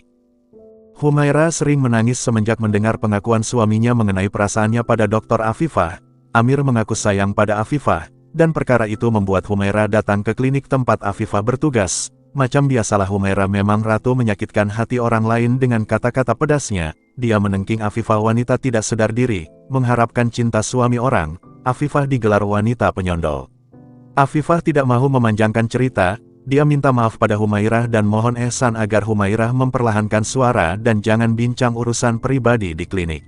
Humaira sering menangis semenjak mendengar pengakuan suaminya mengenai perasaannya pada Dr. Afifah. Amir mengaku sayang pada Afifah, dan perkara itu membuat Humaira datang ke klinik tempat Afifah bertugas. Macam biasalah Humaira memang ratu menyakitkan hati orang lain dengan kata-kata pedasnya. Dia menengking Afifah wanita tidak sadar diri, mengharapkan cinta suami orang. Afifah digelar wanita penyondol. Afifah tidak mau memanjangkan cerita, dia minta maaf pada Humaira dan mohon ihsan agar Humaira memperlahankan suara dan jangan bincang urusan pribadi di klinik.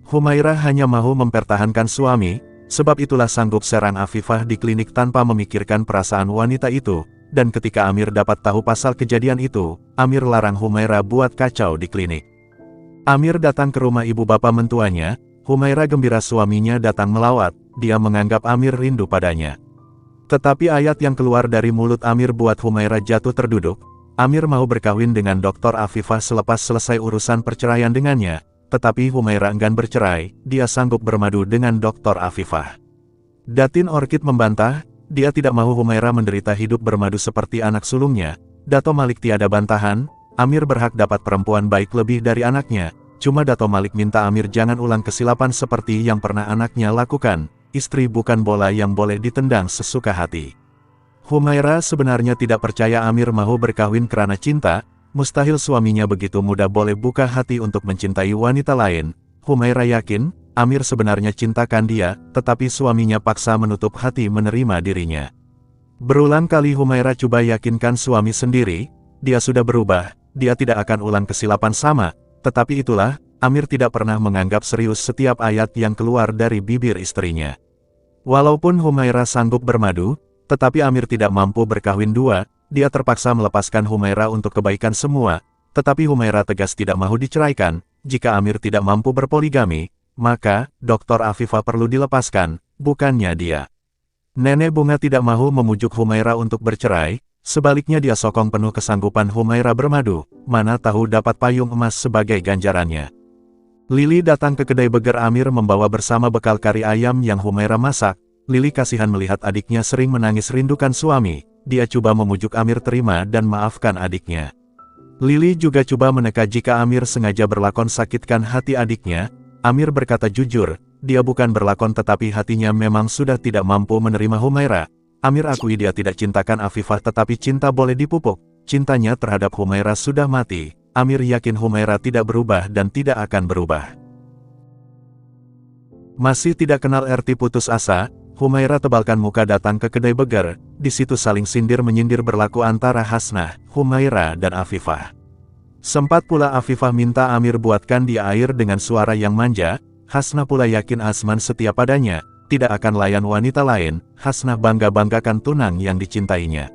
Humaira hanya mau mempertahankan suami, sebab itulah sanggup serang Afifah di klinik tanpa memikirkan perasaan wanita itu, dan ketika Amir dapat tahu pasal kejadian itu, Amir larang Humaira buat kacau di klinik. Amir datang ke rumah ibu bapak mentuanya, Humaira gembira suaminya datang melawat, dia menganggap Amir rindu padanya. Tetapi ayat yang keluar dari mulut Amir buat Humaira jatuh terduduk. Amir mau berkawin dengan Dr. Afifah selepas selesai urusan perceraian dengannya, tetapi Humaira enggan bercerai, dia sanggup bermadu dengan Dr. Afifah. Datin Orchid membantah, dia tidak mau Humaira menderita hidup bermadu seperti anak sulungnya. Dato Malik tiada bantahan, Amir berhak dapat perempuan baik lebih dari anaknya, cuma Dato Malik minta Amir jangan ulang kesilapan seperti yang pernah anaknya lakukan, istri bukan bola yang boleh ditendang sesuka hati. Humaira sebenarnya tidak percaya Amir mau berkawin karena cinta, mustahil suaminya begitu mudah boleh buka hati untuk mencintai wanita lain. Humaira yakin, Amir sebenarnya cintakan dia, tetapi suaminya paksa menutup hati menerima dirinya. Berulang kali Humaira coba yakinkan suami sendiri, dia sudah berubah, dia tidak akan ulang kesilapan sama, tetapi itulah, Amir tidak pernah menganggap serius setiap ayat yang keluar dari bibir istrinya. Walaupun Humaira sanggup bermadu, tetapi Amir tidak mampu berkahwin dua, dia terpaksa melepaskan Humaira untuk kebaikan semua, tetapi Humaira tegas tidak mau diceraikan, jika Amir tidak mampu berpoligami, maka, Dr. Afifah perlu dilepaskan, bukannya dia. Nenek Bunga tidak mau memujuk Humaira untuk bercerai, sebaliknya dia sokong penuh kesanggupan Humaira bermadu, mana tahu dapat payung emas sebagai ganjarannya. Lili datang ke kedai Beger Amir membawa bersama bekal kari ayam yang Humaira masak. Lili kasihan melihat adiknya sering menangis rindukan suami, dia coba memujuk Amir terima dan maafkan adiknya. Lili juga coba meneka jika Amir sengaja berlakon sakitkan hati adiknya. Amir berkata jujur, dia bukan berlakon tetapi hatinya memang sudah tidak mampu menerima Humaira. Amir akui dia tidak cintakan Afifah tetapi cinta boleh dipupuk, cintanya terhadap Humaira sudah mati. Amir yakin Humaira tidak berubah dan tidak akan berubah. Masih tidak kenal arti putus asa, Humaira tebalkan muka datang ke kedai Beger, di situ saling sindir-menyindir berlaku antara Hasnah, Humaira dan Afifah. Sempat pula Afifah minta Amir buatkan dia air dengan suara yang manja, Hasnah pula yakin Asman setia padanya, tidak akan layan wanita lain, Hasnah bangga-banggakan tunang yang dicintainya.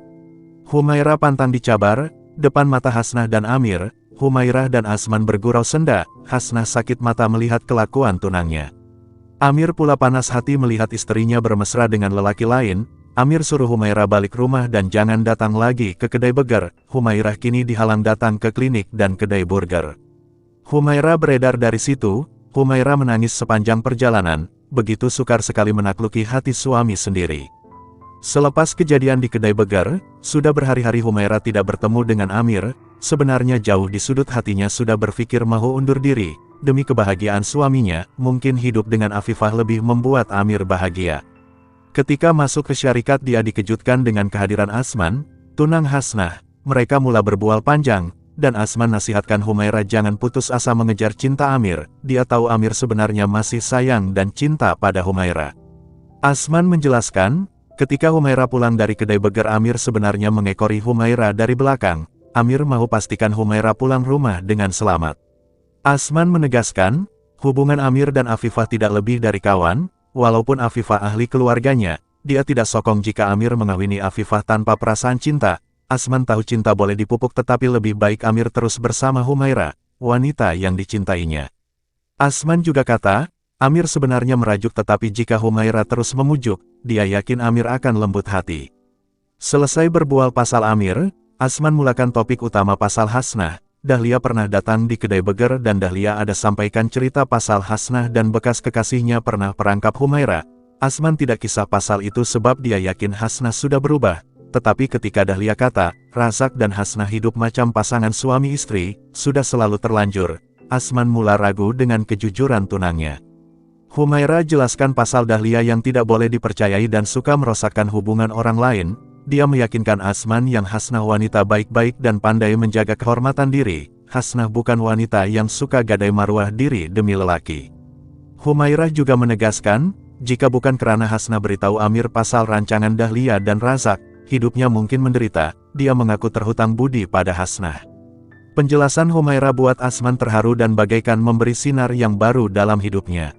Humaira pantang dicabar, depan mata Hasnah dan Amir, Humairah dan Asman bergurau senda, Hasnah sakit mata melihat kelakuan tunangnya. Amir pula panas hati melihat istrinya bermesra dengan lelaki lain. Amir suruh Humaira balik rumah dan jangan datang lagi ke kedai Beger. Humairah kini dihalang datang ke klinik dan kedai burger. Humaira beredar dari situ. Humaira menangis sepanjang perjalanan, begitu sukar sekali menakluki hati suami sendiri. Selepas kejadian di kedai Beger, sudah berhari-hari Humaira tidak bertemu dengan Amir. Sebenarnya jauh di sudut hatinya sudah berpikir mau undur diri. Demi kebahagiaan suaminya, mungkin hidup dengan Afifah lebih membuat Amir bahagia. Ketika masuk ke syarikat dia dikejutkan dengan kehadiran Asman, tunang Hasnah. Mereka mula berbual panjang, dan Asman nasihatkan Humaira jangan putus asa mengejar cinta Amir. Dia tahu Amir sebenarnya masih sayang dan cinta pada Humaira. Asman menjelaskan, ketika Humaira pulang dari kedai Beger Amir sebenarnya mengekori Humaira dari belakang. Amir mau pastikan Humaira pulang rumah dengan selamat. Asman menegaskan, hubungan Amir dan Afifah tidak lebih dari kawan, walaupun Afifah ahli keluarganya, dia tidak sokong jika Amir mengawini Afifah tanpa perasaan cinta. Asman tahu cinta boleh dipupuk tetapi lebih baik Amir terus bersama Humaira, wanita yang dicintainya. Asman juga kata, Amir sebenarnya merajuk tetapi jika Humaira terus memujuk, dia yakin Amir akan lembut hati. Selesai berbual pasal Amir, Asman mulakan topik utama pasal Hasnah. Dahlia pernah datang di kedai Beger dan Dahlia ada sampaikan cerita pasal Hasnah dan bekas kekasihnya pernah perangkap Humaira. Asman tidak kisah pasal itu sebab dia yakin Hasnah sudah berubah. Tetapi ketika Dahlia kata, Razak dan Hasnah hidup macam pasangan suami istri, sudah selalu terlanjur. Asman mula ragu dengan kejujuran tunangnya. Humaira jelaskan pasal Dahlia yang tidak boleh dipercayai dan suka merosakkan hubungan orang lain. Dia meyakinkan Asman yang Hasnah wanita baik-baik dan pandai menjaga kehormatan diri. Hasnah bukan wanita yang suka gadai maruah diri demi lelaki. Humairah juga menegaskan, jika bukan karena Hasnah beritahu Amir pasal rancangan Dahlia dan Razak, hidupnya mungkin menderita. Dia mengaku terhutang budi pada Hasnah. Penjelasan Humairah buat Asman terharu dan bagaikan memberi sinar yang baru dalam hidupnya.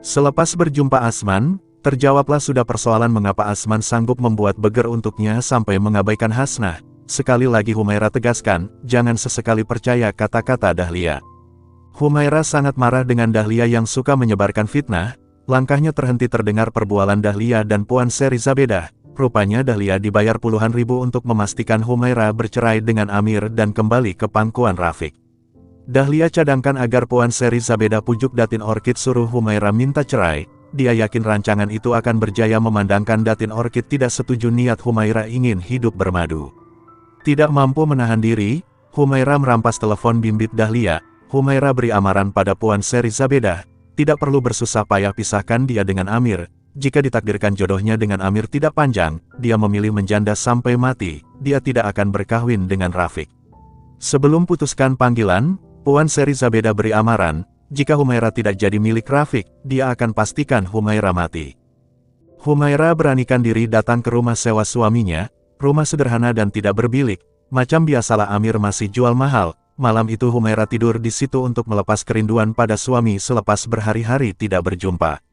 Selepas berjumpa Asman, terjawablah sudah persoalan mengapa Asman sanggup membuat Beger untuknya sampai mengabaikan Hasnah. Sekali lagi Humairah tegaskan, jangan sesekali percaya kata-kata Dahlia. Humaira sangat marah dengan Dahlia yang suka menyebarkan fitnah. Langkahnya terhenti terdengar perbualan Dahlia dan Puan Seri Zabedah. Rupanya Dahlia dibayar puluhan ribu untuk memastikan Humaira bercerai dengan Amir dan kembali ke pangkuan Rafiq. Dahlia cadangkan agar Puan Seri Zabedah pujuk Datin Orchid suruh Humaira minta cerai. Dia yakin rancangan itu akan berjaya memandangkan Datin Orchid tidak setuju niat Humaira ingin hidup bermadu. Tidak mampu menahan diri, Humaira merampas telepon bimbit Dahlia. Humaira beri amaran pada Puan Seri Zabedah. Tidak perlu bersusah payah pisahkan dia dengan Amir. Jika ditakdirkan jodohnya dengan Amir tidak panjang, dia memilih menjanda sampai mati. Dia tidak akan berkahwin dengan Rafiq. Sebelum putuskan panggilan, Puan Seri Zabedah beri amaran, jika Humaira tidak jadi milik Rafiq, dia akan pastikan Humaira mati. Humaira beranikan diri datang ke rumah sewa suaminya, rumah sederhana dan tidak berbilik, macam biasalah Amir masih jual mahal. Malam itu Humaira tidur di situ untuk melepas kerinduan pada suami selepas berhari-hari tidak berjumpa.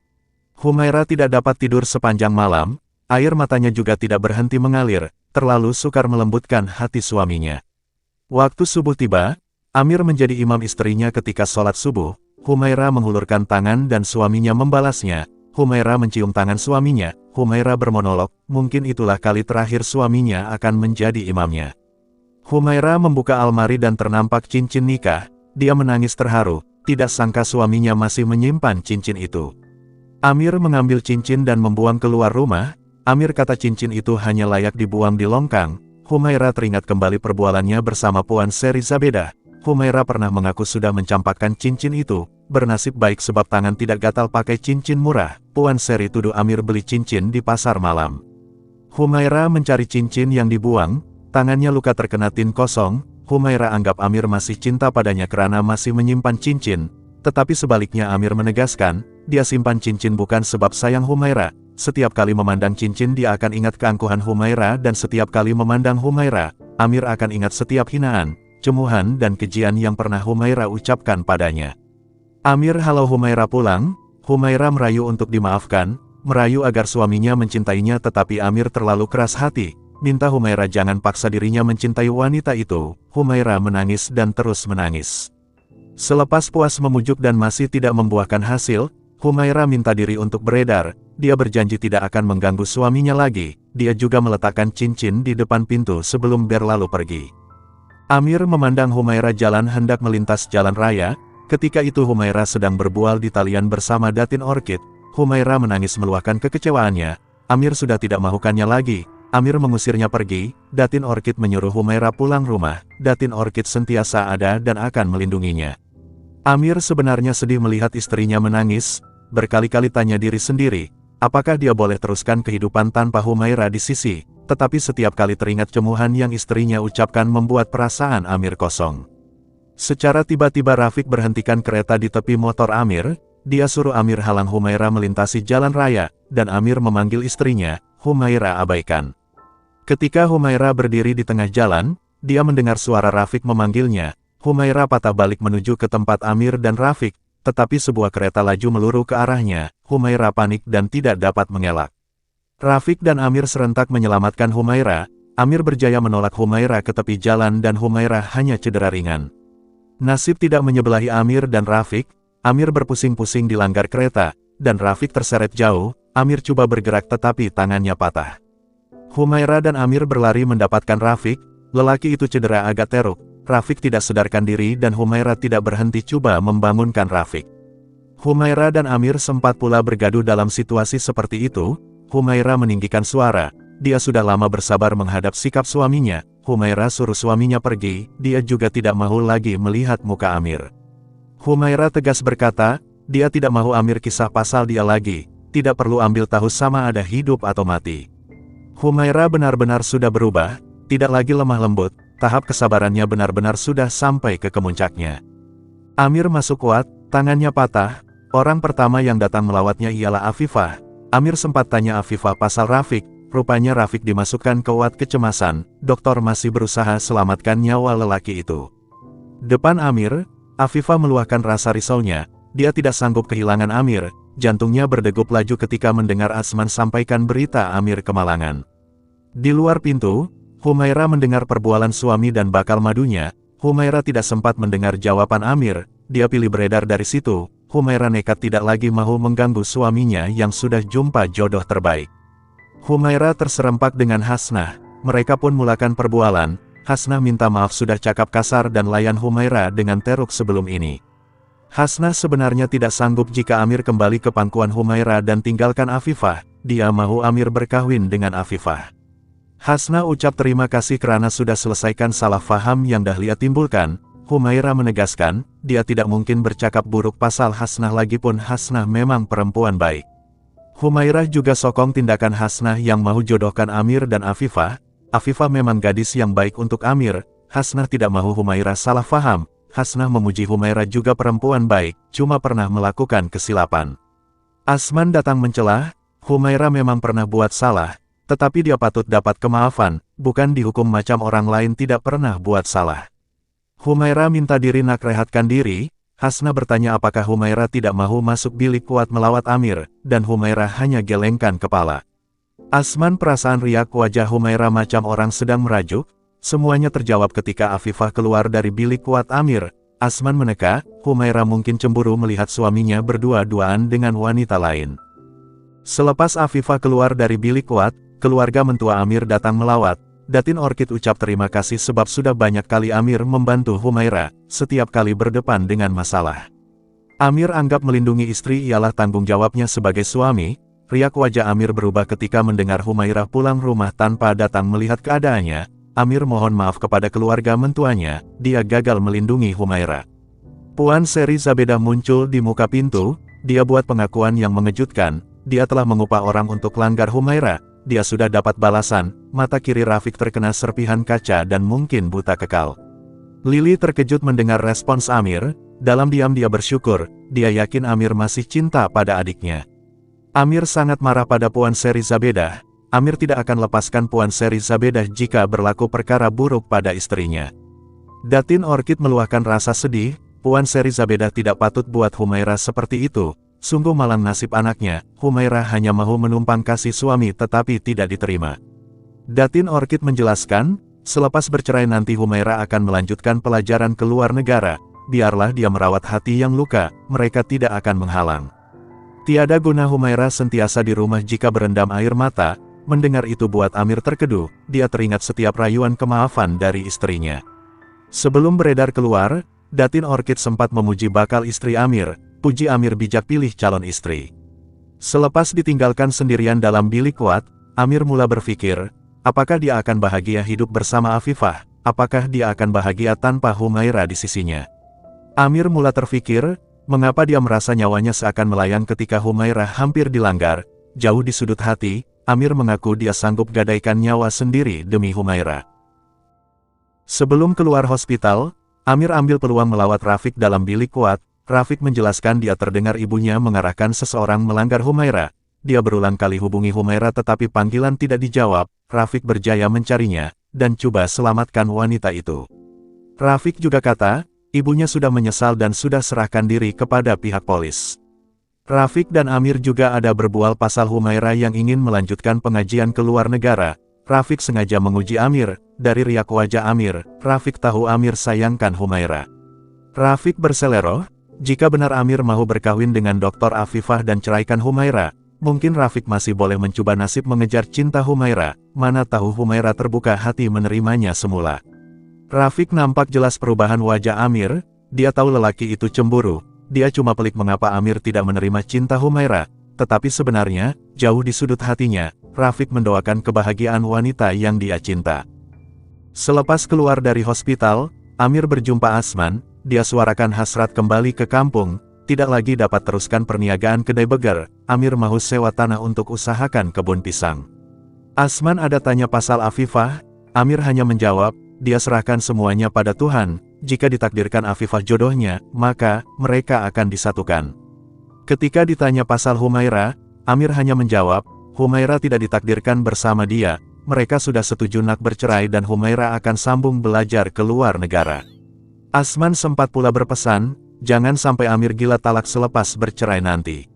Humaira tidak dapat tidur sepanjang malam, air matanya juga tidak berhenti mengalir, terlalu sukar melembutkan hati suaminya. Waktu subuh tiba, Amir menjadi imam istrinya ketika sholat subuh. Humaira menghulurkan tangan dan suaminya membalasnya. Humaira mencium tangan suaminya. Humaira bermonolog, mungkin itulah kali terakhir suaminya akan menjadi imamnya. Humaira membuka almari dan ternampak cincin nikah. Dia menangis terharu, tidak sangka suaminya masih menyimpan cincin itu. Amir mengambil cincin dan membuang keluar rumah. Amir kata cincin itu hanya layak dibuang di longkang. Humaira teringat kembali perbualannya bersama Puan Seri Zabedah. Humaira pernah mengaku sudah mencampakkan cincin itu. Bernasib baik sebab tangan tidak gatal pakai cincin murah. Puan Seri tuduh Amir beli cincin di pasar malam. Humaira mencari cincin yang dibuang. Tangannya luka terkena tin kosong. Humaira anggap Amir masih cinta padanya karena masih menyimpan cincin. Tetapi sebaliknya Amir menegaskan, dia simpan cincin bukan sebab sayang Humaira. Setiap kali memandang cincin dia akan ingat keangkuhan Humaira dan setiap kali memandang Humaira, Amir akan ingat setiap hinaan, cemuhan dan kejian yang pernah Humaira ucapkan padanya. Amir halau Humaira pulang. Humaira merayu untuk dimaafkan, merayu agar suaminya mencintainya tetapi Amir terlalu keras hati. Minta Humaira jangan paksa dirinya mencintai wanita itu. Humaira menangis dan terus menangis. Selepas puas memujuk dan masih tidak membuahkan hasil, Humaira minta diri untuk beredar. Dia berjanji tidak akan mengganggu suaminya lagi. Dia juga meletakkan cincin di depan pintu sebelum berlalu pergi. Amir memandang Humaira jalan hendak melintas jalan raya. Ketika itu Humaira sedang berbual di talian bersama Datin Orchid. Humaira menangis meluahkan kekecewaannya. Amir sudah tidak mahukannya lagi. Amir mengusirnya pergi. Datin Orchid menyuruh Humaira pulang rumah. Datin Orchid sentiasa ada dan akan melindunginya. Amir sebenarnya sedih melihat istrinya menangis. Berkali-kali tanya diri sendiri, apakah dia boleh teruskan kehidupan tanpa Humaira di sisi? Tetapi setiap kali teringat cemuhan yang istrinya ucapkan membuat perasaan Amir kosong. Secara tiba-tiba Rafiq berhentikan kereta di tepi motor Amir. Dia suruh Amir halang Humaira melintasi jalan raya, dan Amir memanggil istrinya. Humaira abaikan. Ketika Humaira berdiri di tengah jalan, dia mendengar suara Rafiq memanggilnya. Humaira patah balik menuju ke tempat Amir dan Rafiq, tetapi sebuah kereta laju meluru ke arahnya. Humaira panik dan tidak dapat mengelak. Rafiq dan Amir serentak menyelamatkan Humaira. Amir berjaya menolak Humaira ke tepi jalan dan Humaira hanya cedera ringan. Nasib tidak menyebelahi Amir dan Rafiq. Amir berpusing-pusing di langgar kereta, dan Rafiq terseret jauh. Amir coba bergerak tetapi tangannya patah. Humaira dan Amir berlari mendapatkan Rafiq. Lelaki itu cedera agak teruk. Rafiq tidak sadarkan diri dan Humaira tidak berhenti coba membangunkan Rafiq. Humaira dan Amir sempat pula bergaduh dalam situasi seperti itu. Humaira meninggikan suara. Dia sudah lama bersabar menghadap sikap suaminya. Humaira suruh suaminya pergi. Dia juga tidak mau lagi melihat muka Amir. Humaira tegas berkata, dia tidak mau Amir kisah pasal dia lagi. Tidak perlu ambil tahu sama ada hidup atau mati. Humaira benar-benar sudah berubah. Tidak lagi lemah lembut. Tahap kesabarannya benar-benar sudah sampai ke kemuncaknya. Amir masuk kuat, tangannya patah. Orang pertama yang datang melawatnya ialah Afifah. Amir sempat tanya Afifah pasal Rafiq. Rupanya Rafiq dimasukkan ke wad kecemasan. Dokter masih berusaha selamatkan nyawa lelaki itu. Depan Amir, Afifah meluahkan rasa risaunya. Dia tidak sanggup kehilangan Amir. Jantungnya berdegup laju ketika mendengar Asman sampaikan berita Amir kemalangan. Di luar pintu, Humaira mendengar perbualan suami dan bakal madunya. Humaira tidak sempat mendengar jawaban Amir. dia pilih beredar dari situ. Humaira nekat tidak lagi mau mengganggu suaminya yang sudah jumpa jodoh terbaik. Humaira terserempak dengan Hasnah. Mereka pun mulakan perbualan. Hasnah minta maaf sudah cakap kasar dan layan Humaira dengan teruk sebelum ini. Hasnah sebenarnya tidak sanggup jika Amir kembali ke pangkuan Humaira dan tinggalkan Afifah. Dia mau Amir berkahwin dengan Afifah. Hasnah ucap terima kasih karena sudah selesaikan salah faham yang Dahlia timbulkan. Humaira menegaskan, dia tidak mungkin bercakap buruk pasal Hasnah lagipun Hasnah memang perempuan baik. Humaira juga sokong tindakan Hasnah yang mau jodohkan Amir dan Afifah. Afifah memang gadis yang baik untuk Amir. Hasnah tidak mau Humaira salah faham. Hasnah memuji Humaira juga perempuan baik, cuma pernah melakukan kesilapan. Asman datang mencelah, Humaira memang pernah buat salah, tetapi dia patut dapat kemaafan, bukan dihukum macam orang lain tidak pernah buat salah. Humaira minta diri nak rehatkan diri. Hasnah bertanya apakah Humaira tidak mau masuk bilik kuat melawat Amir, dan Humaira hanya gelengkan kepala. Asman perasaan riak wajah Humaira macam orang sedang merajuk. Semuanya terjawab ketika Afifah keluar dari bilik kuat Amir. Asman meneka, Humaira mungkin cemburu melihat suaminya berdua-duaan dengan wanita lain. Selepas Afifah keluar dari bilik kuat, keluarga mentua Amir datang melawat. Datin Orchid ucap terima kasih sebab sudah banyak kali Amir membantu Humaira, setiap kali berdepan dengan masalah. Amir anggap melindungi istri ialah tanggung jawabnya sebagai suami. Riak wajah Amir berubah ketika mendengar Humaira pulang rumah tanpa datang melihat keadaannya. Amir mohon maaf kepada keluarga mentuanya, dia gagal melindungi Humaira. Puan Seri Zabedah muncul di muka pintu, dia buat pengakuan yang mengejutkan, dia telah mengupah orang untuk langgar Humaira. Dia sudah dapat balasan, mata kiri Rafiq terkena serpihan kaca dan mungkin buta kekal. Lili terkejut mendengar respons Amir, dalam diam dia bersyukur, dia yakin Amir masih cinta pada adiknya. Amir sangat marah pada Puan Seri Zabedah. Amir tidak akan lepaskan Puan Seri Zabedah jika berlaku perkara buruk pada istrinya. Datin Orchid meluahkan rasa sedih, Puan Seri Zabedah tidak patut buat Humaira seperti itu. Sungguh malang nasib anaknya, Humaira hanya mau menumpang kasih suami tetapi tidak diterima. Datin Orchid menjelaskan, selepas bercerai nanti Humaira akan melanjutkan pelajaran ke luar negara, biarlah dia merawat hati yang luka, mereka tidak akan menghalang. Tiada guna Humaira sentiasa di rumah jika berendam air mata. Mendengar itu buat Amir terkeduh, dia teringat setiap rayuan kemaafan dari istrinya. Sebelum beredar keluar, Datin Orchid sempat memuji bakal istri Amir. Puji Amir bijak pilih calon istri. Selepas ditinggalkan sendirian dalam bilik kuat, Amir mula berpikir, apakah dia akan bahagia hidup bersama Afifah, apakah dia akan bahagia tanpa Humaira di sisinya. Amir mula terfikir, mengapa dia merasa nyawanya seakan melayang ketika Humaira hampir dilanggar. Jauh di sudut hati, Amir mengaku dia sanggup gadaikan nyawa sendiri demi Humaira. Sebelum keluar hospital, Amir ambil peluang melawat Rafiq dalam bilik kuat. Rafiq menjelaskan dia terdengar ibunya mengarahkan seseorang melanggar Humaira. Dia berulang kali hubungi Humaira tetapi panggilan tidak dijawab. Rafiq berjaya mencarinya, dan coba selamatkan wanita itu. Rafiq juga kata, ibunya sudah menyesal dan sudah serahkan diri kepada pihak polis. Rafiq dan Amir juga ada berbual pasal Humaira yang ingin melanjutkan pengajian ke luar negara. Rafiq sengaja menguji Amir, dari riak wajah Amir, Rafiq tahu Amir sayangkan Humaira. Rafiq berselero, jika benar Amir mau berkahwin dengan Dr. Afifah dan ceraikan Humaira, mungkin Rafiq masih boleh mencoba nasib mengejar cinta Humaira, mana tahu Humaira terbuka hati menerimanya semula. Rafiq nampak jelas perubahan wajah Amir, dia tahu lelaki itu cemburu, dia cuma pelik mengapa Amir tidak menerima cinta Humaira, tetapi sebenarnya, jauh di sudut hatinya, Rafiq mendoakan kebahagiaan wanita yang dia cinta. Selepas keluar dari hospital, Amir berjumpa Asman. Dia suarakan hasrat kembali ke kampung, tidak lagi dapat teruskan perniagaan kedai beger, Amir mau sewa tanah untuk usahakan kebun pisang. Asman ada tanya pasal Afifah, Amir hanya menjawab, dia serahkan semuanya pada Tuhan, jika ditakdirkan Afifah jodohnya, maka mereka akan disatukan. Ketika ditanya pasal Humaira, Amir hanya menjawab, Humaira tidak ditakdirkan bersama dia, mereka sudah setuju nak bercerai dan Humaira akan sambung belajar ke luar negara. Asman sempat pula berpesan, jangan sampai Amir gila talak selepas bercerai nanti.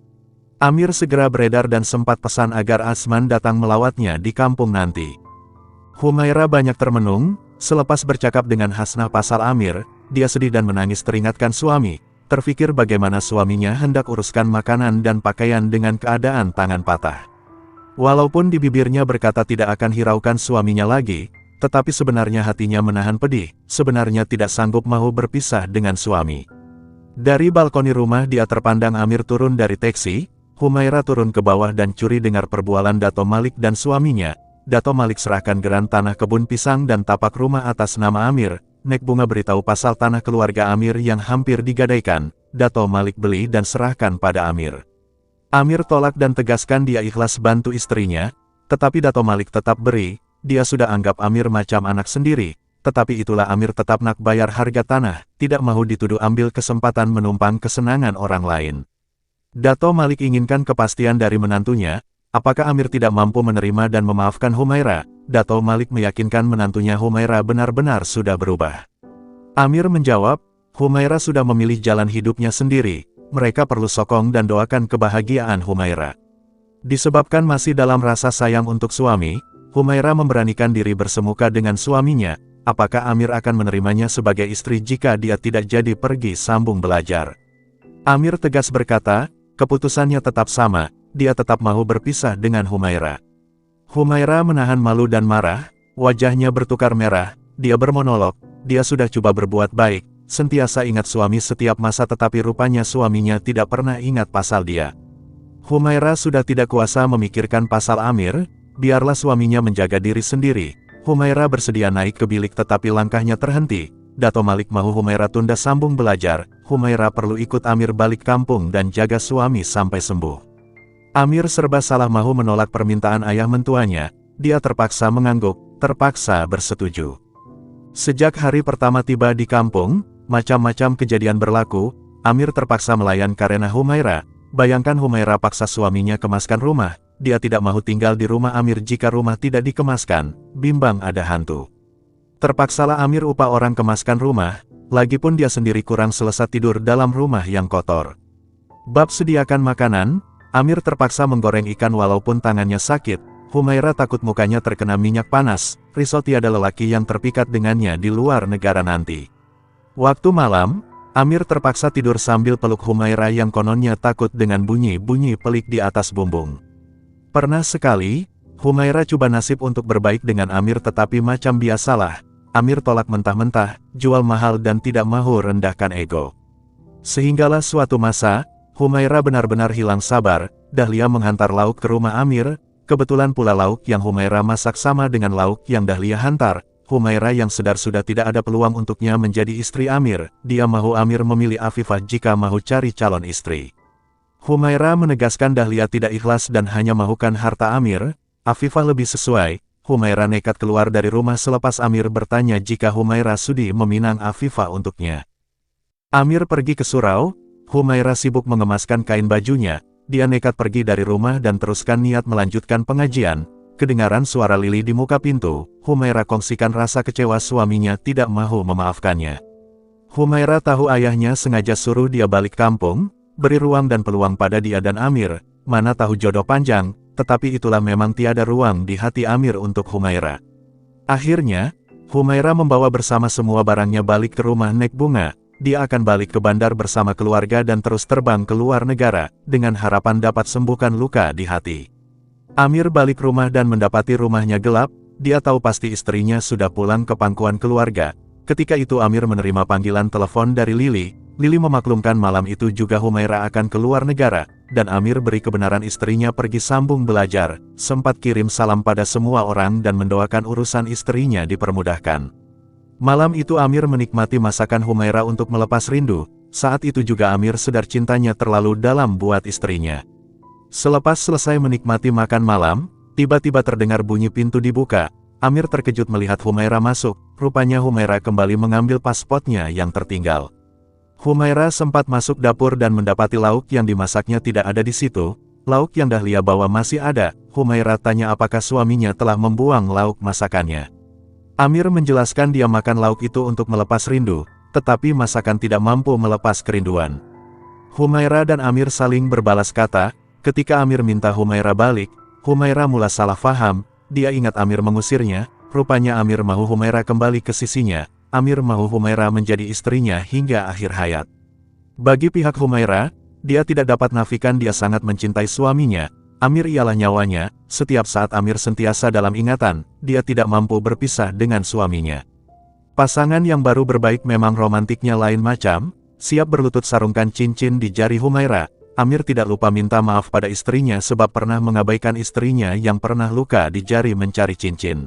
Amir segera beredar dan sempat pesan agar Asman datang melawatnya di kampung nanti. Humaira banyak termenung, selepas bercakap dengan Hasnah pasal Amir, dia sedih dan menangis teringatkan suami. terfikir bagaimana suaminya hendak uruskan makanan dan pakaian dengan keadaan tangan patah. Walaupun di bibirnya berkata tidak akan hiraukan suaminya lagi, tetapi sebenarnya hatinya menahan pedih, sebenarnya tidak sanggup mau berpisah dengan suami. Dari balkoni rumah dia terpandang Amir turun dari teksi. Humaira turun ke bawah dan curi dengar perbualan Dato Malik dan suaminya. Dato Malik serahkan geran tanah kebun pisang dan tapak rumah atas nama Amir. Nek Bunga beritahu pasal tanah keluarga Amir yang hampir digadaikan. Dato Malik beli dan serahkan pada Amir. Amir tolak dan tegaskan dia ikhlas bantu istrinya, tetapi Dato Malik tetap beri. Dia sudah anggap Amir macam anak sendiri, tetapi itulah Amir tetap nak bayar harga tanah, tidak mau dituduh ambil kesempatan menumpang kesenangan orang lain. Dato Malik inginkan kepastian dari menantunya, apakah Amir tidak mampu menerima dan memaafkan Humaira. Dato Malik meyakinkan menantunya Humaira benar-benar sudah berubah. Amir menjawab, Humaira sudah memilih jalan hidupnya sendiri, mereka perlu sokong dan doakan kebahagiaan Humaira. Disebabkan masih dalam rasa sayang untuk suami, Humaira memberanikan diri bersemuka dengan suaminya. Apakah Amir akan menerimanya sebagai istri jika dia tidak jadi pergi sambung belajar? Amir tegas berkata, keputusannya tetap sama, dia tetap mau berpisah dengan Humaira. Humaira menahan malu dan marah, wajahnya bertukar merah, dia bermonolog, dia sudah coba berbuat baik, sentiasa ingat suami setiap masa tetapi rupanya suaminya tidak pernah ingat pasal dia. Humaira sudah tidak kuasa memikirkan pasal Amir, biarlah suaminya menjaga diri sendiri. Humaira bersedia naik ke bilik tetapi langkahnya terhenti. Dato Malik mahu Humaira tunda sambung belajar, Humaira perlu ikut Amir balik kampung dan jaga suami sampai sembuh. Amir serba salah mahu menolak permintaan ayah mentuanya, dia terpaksa mengangguk, terpaksa bersetuju. Sejak hari pertama tiba di kampung, macam-macam kejadian berlaku. Amir terpaksa melayan karena Humaira. Bayangkan Humaira paksa suaminya kemaskan rumah, dia tidak mau tinggal di rumah Amir jika rumah tidak dikemaskan, bimbang ada hantu. Terpaksalah Amir upah orang kemaskan rumah, lagipun dia sendiri kurang selesa tidur dalam rumah yang kotor. Bab sediakan makanan, Amir terpaksa menggoreng ikan walaupun tangannya sakit. Humaira takut mukanya terkena minyak panas, risau tiada lelaki yang terpikat dengannya di luar negara nanti. Waktu malam, Amir terpaksa tidur sambil peluk Humaira yang kononnya takut dengan bunyi-bunyi pelik di atas bumbung. Pernah sekali, Humaira coba nasib untuk berbaik dengan Amir tetapi macam biasalah, Amir tolak mentah-mentah, jual mahal dan tidak mahu rendahkan ego. Sehinggalah suatu masa, Humaira benar-benar hilang sabar, Dahlia menghantar lauk ke rumah Amir, kebetulan pula lauk yang Humaira masak sama dengan lauk yang Dahlia hantar. Humaira yang sedar sudah tidak ada peluang untuknya menjadi istri Amir, dia mahu Amir memilih Afifah jika mahu cari calon istri. Humaira menegaskan Dahlia tidak ikhlas dan hanya mahukan harta Amir, Afifah lebih sesuai. Humaira nekat keluar dari rumah selepas Amir bertanya jika Humaira sudi meminang Afifah untuknya. Amir pergi ke surau, Humaira sibuk mengemaskan kain bajunya, dia nekat pergi dari rumah dan teruskan niat melanjutkan pengajian. Kedengaran suara Lili di muka pintu, Humaira kongsikan rasa kecewa suaminya tidak mahu memaafkannya. Humaira tahu ayahnya sengaja suruh dia balik kampung, beri ruang dan peluang pada dia dan Amir, mana tahu jodoh panjang, tetapi itulah memang tiada ruang di hati Amir untuk Humaira. Akhirnya, Humaira membawa bersama semua barangnya balik ke rumah Nek Bunga, dia akan balik ke bandar bersama keluarga dan terus terbang ke luar negara, dengan harapan dapat sembuhkan luka di hati. Amir balik rumah dan mendapati rumahnya gelap, dia tahu pasti istrinya sudah pulang ke pangkuan keluarga. Ketika itu Amir menerima panggilan telepon dari Lili. Lili memaklumkan malam itu juga Humaira akan keluar negara, dan Amir beri kebenaran istrinya pergi sambung belajar, sempat kirim salam pada semua orang dan mendoakan urusan istrinya dipermudahkan. Malam itu Amir menikmati masakan Humaira untuk melepas rindu, saat itu juga Amir sadar cintanya terlalu dalam buat istrinya. Selepas selesai menikmati makan malam, tiba-tiba terdengar bunyi pintu dibuka. Amir terkejut melihat Humaira masuk, rupanya Humaira kembali mengambil paspotnya yang tertinggal. Humaira sempat masuk dapur dan mendapati lauk yang dimasaknya tidak ada di situ, lauk yang Dahlia bawa masih ada. Humaira tanya apakah suaminya telah membuang lauk masakannya. Amir menjelaskan dia makan lauk itu untuk melepas rindu, tetapi masakan tidak mampu melepas kerinduan. Humaira dan Amir saling berbalas kata, ketika Amir minta Humaira balik, Humaira mula salah faham, dia ingat Amir mengusirnya, rupanya Amir mahu Humaira kembali ke sisinya. Amir mahu Humaira menjadi istrinya hingga akhir hayat. Bagi pihak Humaira, dia tidak dapat nafikan dia sangat mencintai suaminya. Amir ialah nyawanya, setiap saat Amir sentiasa dalam ingatan, dia tidak mampu berpisah dengan suaminya. Pasangan yang baru berbaik memang romantiknya lain macam, siap berlutut sarungkan cincin di jari Humaira. Amir tidak lupa minta maaf pada istrinya sebab pernah mengabaikan istrinya yang pernah luka di jari mencari cincin.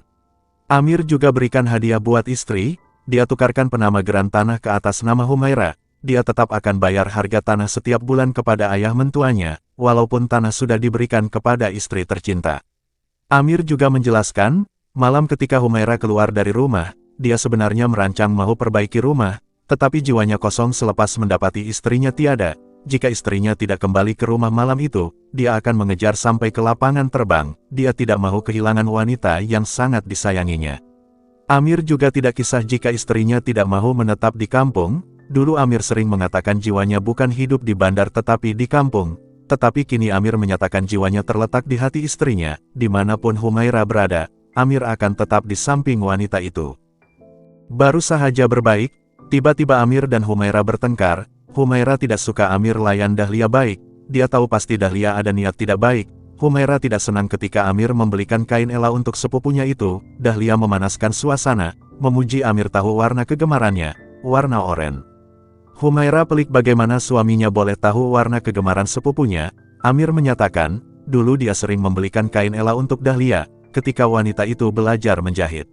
Amir juga berikan hadiah buat istri, dia tukarkan penamageran tanah ke atas nama Humaira. Dia tetap akan bayar harga tanah setiap bulan kepada ayah mentuanya, walaupun tanah sudah diberikan kepada istri tercinta. Amir juga menjelaskan, malam ketika Humaira keluar dari rumah, dia sebenarnya merancang mau perbaiki rumah, tetapi jiwanya kosong selepas mendapati istrinya tiada. Jika istrinya tidak kembali ke rumah malam itu, dia akan mengejar sampai ke lapangan terbang. Dia tidak mau kehilangan wanita yang sangat disayanginya. Amir juga tidak kisah jika istrinya tidak mau menetap di kampung. Dulu Amir sering mengatakan jiwanya bukan hidup di bandar tetapi di kampung. Tetapi kini Amir menyatakan jiwanya terletak di hati istrinya. Dimanapun Humaira berada, Amir akan tetap di samping wanita itu. Baru sahaja berbaik, tiba-tiba Amir dan Humaira bertengkar. Humaira tidak suka Amir layan Dahlia baik. Dia tahu pasti Dahlia ada niat tidak baik. Humaira tidak senang ketika Amir membelikan kain ela untuk sepupunya itu. Dahlia memanaskan suasana, memuji Amir tahu warna kegemarannya, warna oranye. Humaira pelik bagaimana suaminya boleh tahu warna kegemaran sepupunya. Amir menyatakan, dulu dia sering membelikan kain ela untuk Dahlia, ketika wanita itu belajar menjahit.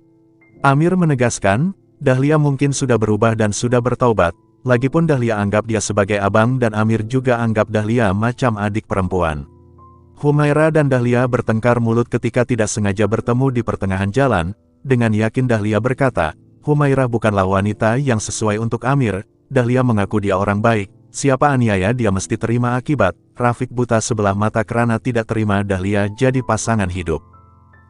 Amir menegaskan, Dahlia mungkin sudah berubah dan sudah bertaubat, lagipun Dahlia anggap dia sebagai abang dan Amir juga anggap Dahlia macam adik perempuan. Humaira dan Dahlia bertengkar mulut ketika tidak sengaja bertemu di pertengahan jalan. Dengan yakin Dahlia berkata, Humaira bukanlah wanita yang sesuai untuk Amir. Dahlia mengaku dia orang baik, siapa aniaya dia mesti terima akibat. Rafiq buta sebelah mata karena tidak terima Dahlia jadi pasangan hidup.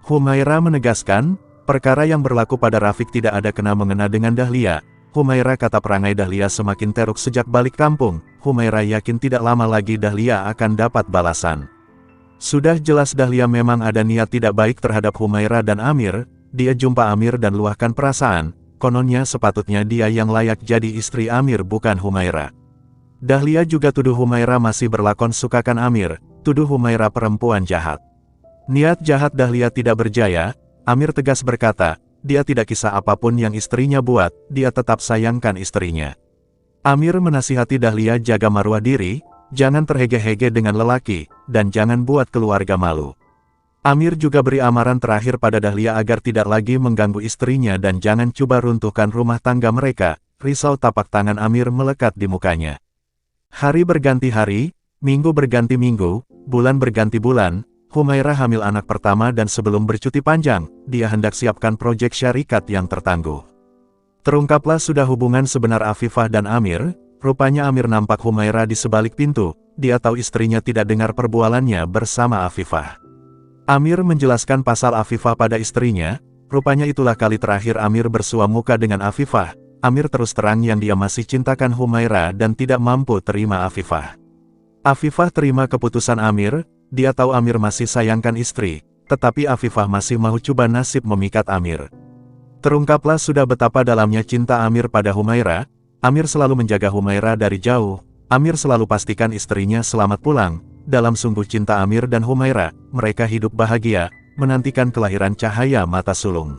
Humaira menegaskan, perkara yang berlaku pada Rafiq tidak ada kena-mengena dengan Dahlia. Humaira kata perangai Dahlia semakin teruk sejak balik kampung. Humaira yakin tidak lama lagi Dahlia akan dapat balasan. Sudah jelas Dahlia memang ada niat tidak baik terhadap Humaira dan Amir. Dia jumpa Amir dan luahkan perasaan. Kononnya sepatutnya dia yang layak jadi istri Amir bukan Humaira. Dahlia juga tuduh Humaira masih berlakon sukakan Amir, tuduh Humaira perempuan jahat. Niat jahat Dahlia tidak berjaya. Amir tegas berkata, dia tidak kisah apapun yang istrinya buat, dia tetap sayangkan istrinya. Amir menasihati Dahlia jaga maruah diri, jangan terhege-hege dengan lelaki, dan jangan buat keluarga malu. Amir juga beri amaran terakhir pada Dahlia agar tidak lagi mengganggu istrinya dan jangan coba runtuhkan rumah tangga mereka. Risau tapak tangan Amir melekat di mukanya. Hari berganti hari, minggu berganti minggu, bulan berganti bulan. Humaira hamil anak pertama dan sebelum bercuti panjang, dia hendak siapkan proyek syarikat yang tertangguh. Terungkaplah sudah hubungan sebenar Afifah dan Amir. Rupanya Amir nampak Humaira di sebalik pintu. Dia tahu istrinya tidak dengar perbualannya bersama Afifah. Amir menjelaskan pasal Afifah pada istrinya, rupanya itulah kali terakhir Amir bersua muka dengan Afifah. Amir terus terang yang dia masih cintakan Humaira dan tidak mampu terima Afifah. Afifah terima keputusan Amir, dia tahu Amir masih sayangkan istri, tetapi Afifah masih mau coba nasib memikat Amir. Terungkaplah sudah betapa dalamnya cinta Amir pada Humaira. Amir selalu menjaga Humaira dari jauh, Amir selalu pastikan istrinya selamat pulang. Dalam sungguh cinta Amir dan Humaira, mereka hidup bahagia, menantikan kelahiran cahaya mata sulung.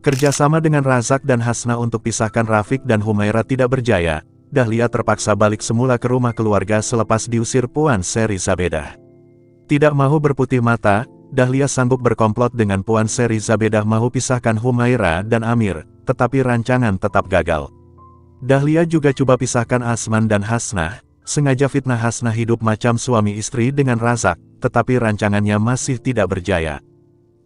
Kerjasama dengan Razak dan Hasna untuk pisahkan Rafiq dan Humaira tidak berjaya. Dahlia terpaksa balik semula ke rumah keluarga selepas diusir Puan Seri Zabedah. Tidak mau berputih mata, Dahlia sanggup berkomplot dengan Puan Seri Zabedah mau pisahkan Humaira dan Amir, tetapi rancangan tetap gagal. Dahlia juga coba pisahkan Asman dan Hasna. Sengaja fitnah Hasna hidup macam suami istri dengan Razak, tetapi rancangannya masih tidak berjaya.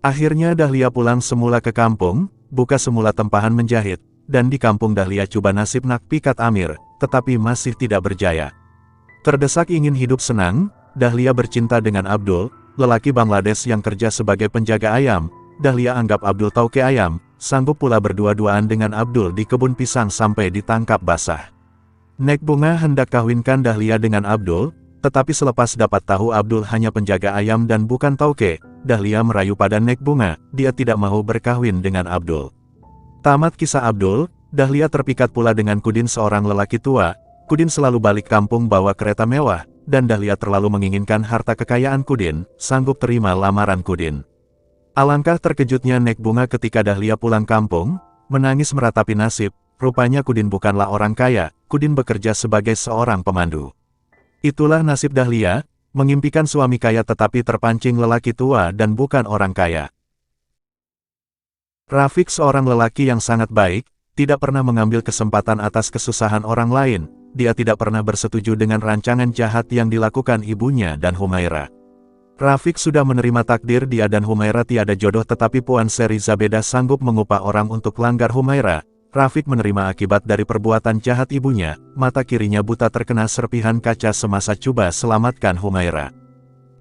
Akhirnya Dahlia pulang semula ke kampung, buka semula tempahan menjahit, dan di kampung Dahlia coba nasib nak pikat Amir, tetapi masih tidak berjaya. Terdesak ingin hidup senang, Dahlia bercinta dengan Abdul, lelaki Bangladesh yang kerja sebagai penjaga ayam. Dahlia anggap Abdul tauke ayam, sanggup pula berdua-duaan dengan Abdul di kebun pisang sampai ditangkap basah. Nek Bunga hendak kawinkan Dahlia dengan Abdul, tetapi selepas dapat tahu Abdul hanya penjaga ayam dan bukan tauke, Dahlia merayu pada Nek Bunga, dia tidak mau berkahwin dengan Abdul. Tamat kisah Abdul, Dahlia terpikat pula dengan Kudin seorang lelaki tua. Kudin selalu balik kampung bawa kereta mewah, dan Dahlia terlalu menginginkan harta kekayaan Kudin, sanggup terima lamaran Kudin. Alangkah terkejutnya Nek Bunga ketika Dahlia pulang kampung, menangis meratapi nasib, rupanya Kudin bukanlah orang kaya, Kudin bekerja sebagai seorang pemandu. Itulah nasib Dahlia, mengimpikan suami kaya tetapi terpancing lelaki tua dan bukan orang kaya. Rafiq seorang lelaki yang sangat baik, tidak pernah mengambil kesempatan atas kesusahan orang lain, dia tidak pernah bersetuju dengan rancangan jahat yang dilakukan ibunya dan Humaira. Rafiq sudah menerima takdir dia dan Humaira tiada jodoh tetapi Puan Seri Zabeda sanggup mengupah orang untuk langgar Humaira. Rafiq menerima akibat dari perbuatan jahat ibunya, mata kirinya buta terkena serpihan kaca semasa coba selamatkan Humaira.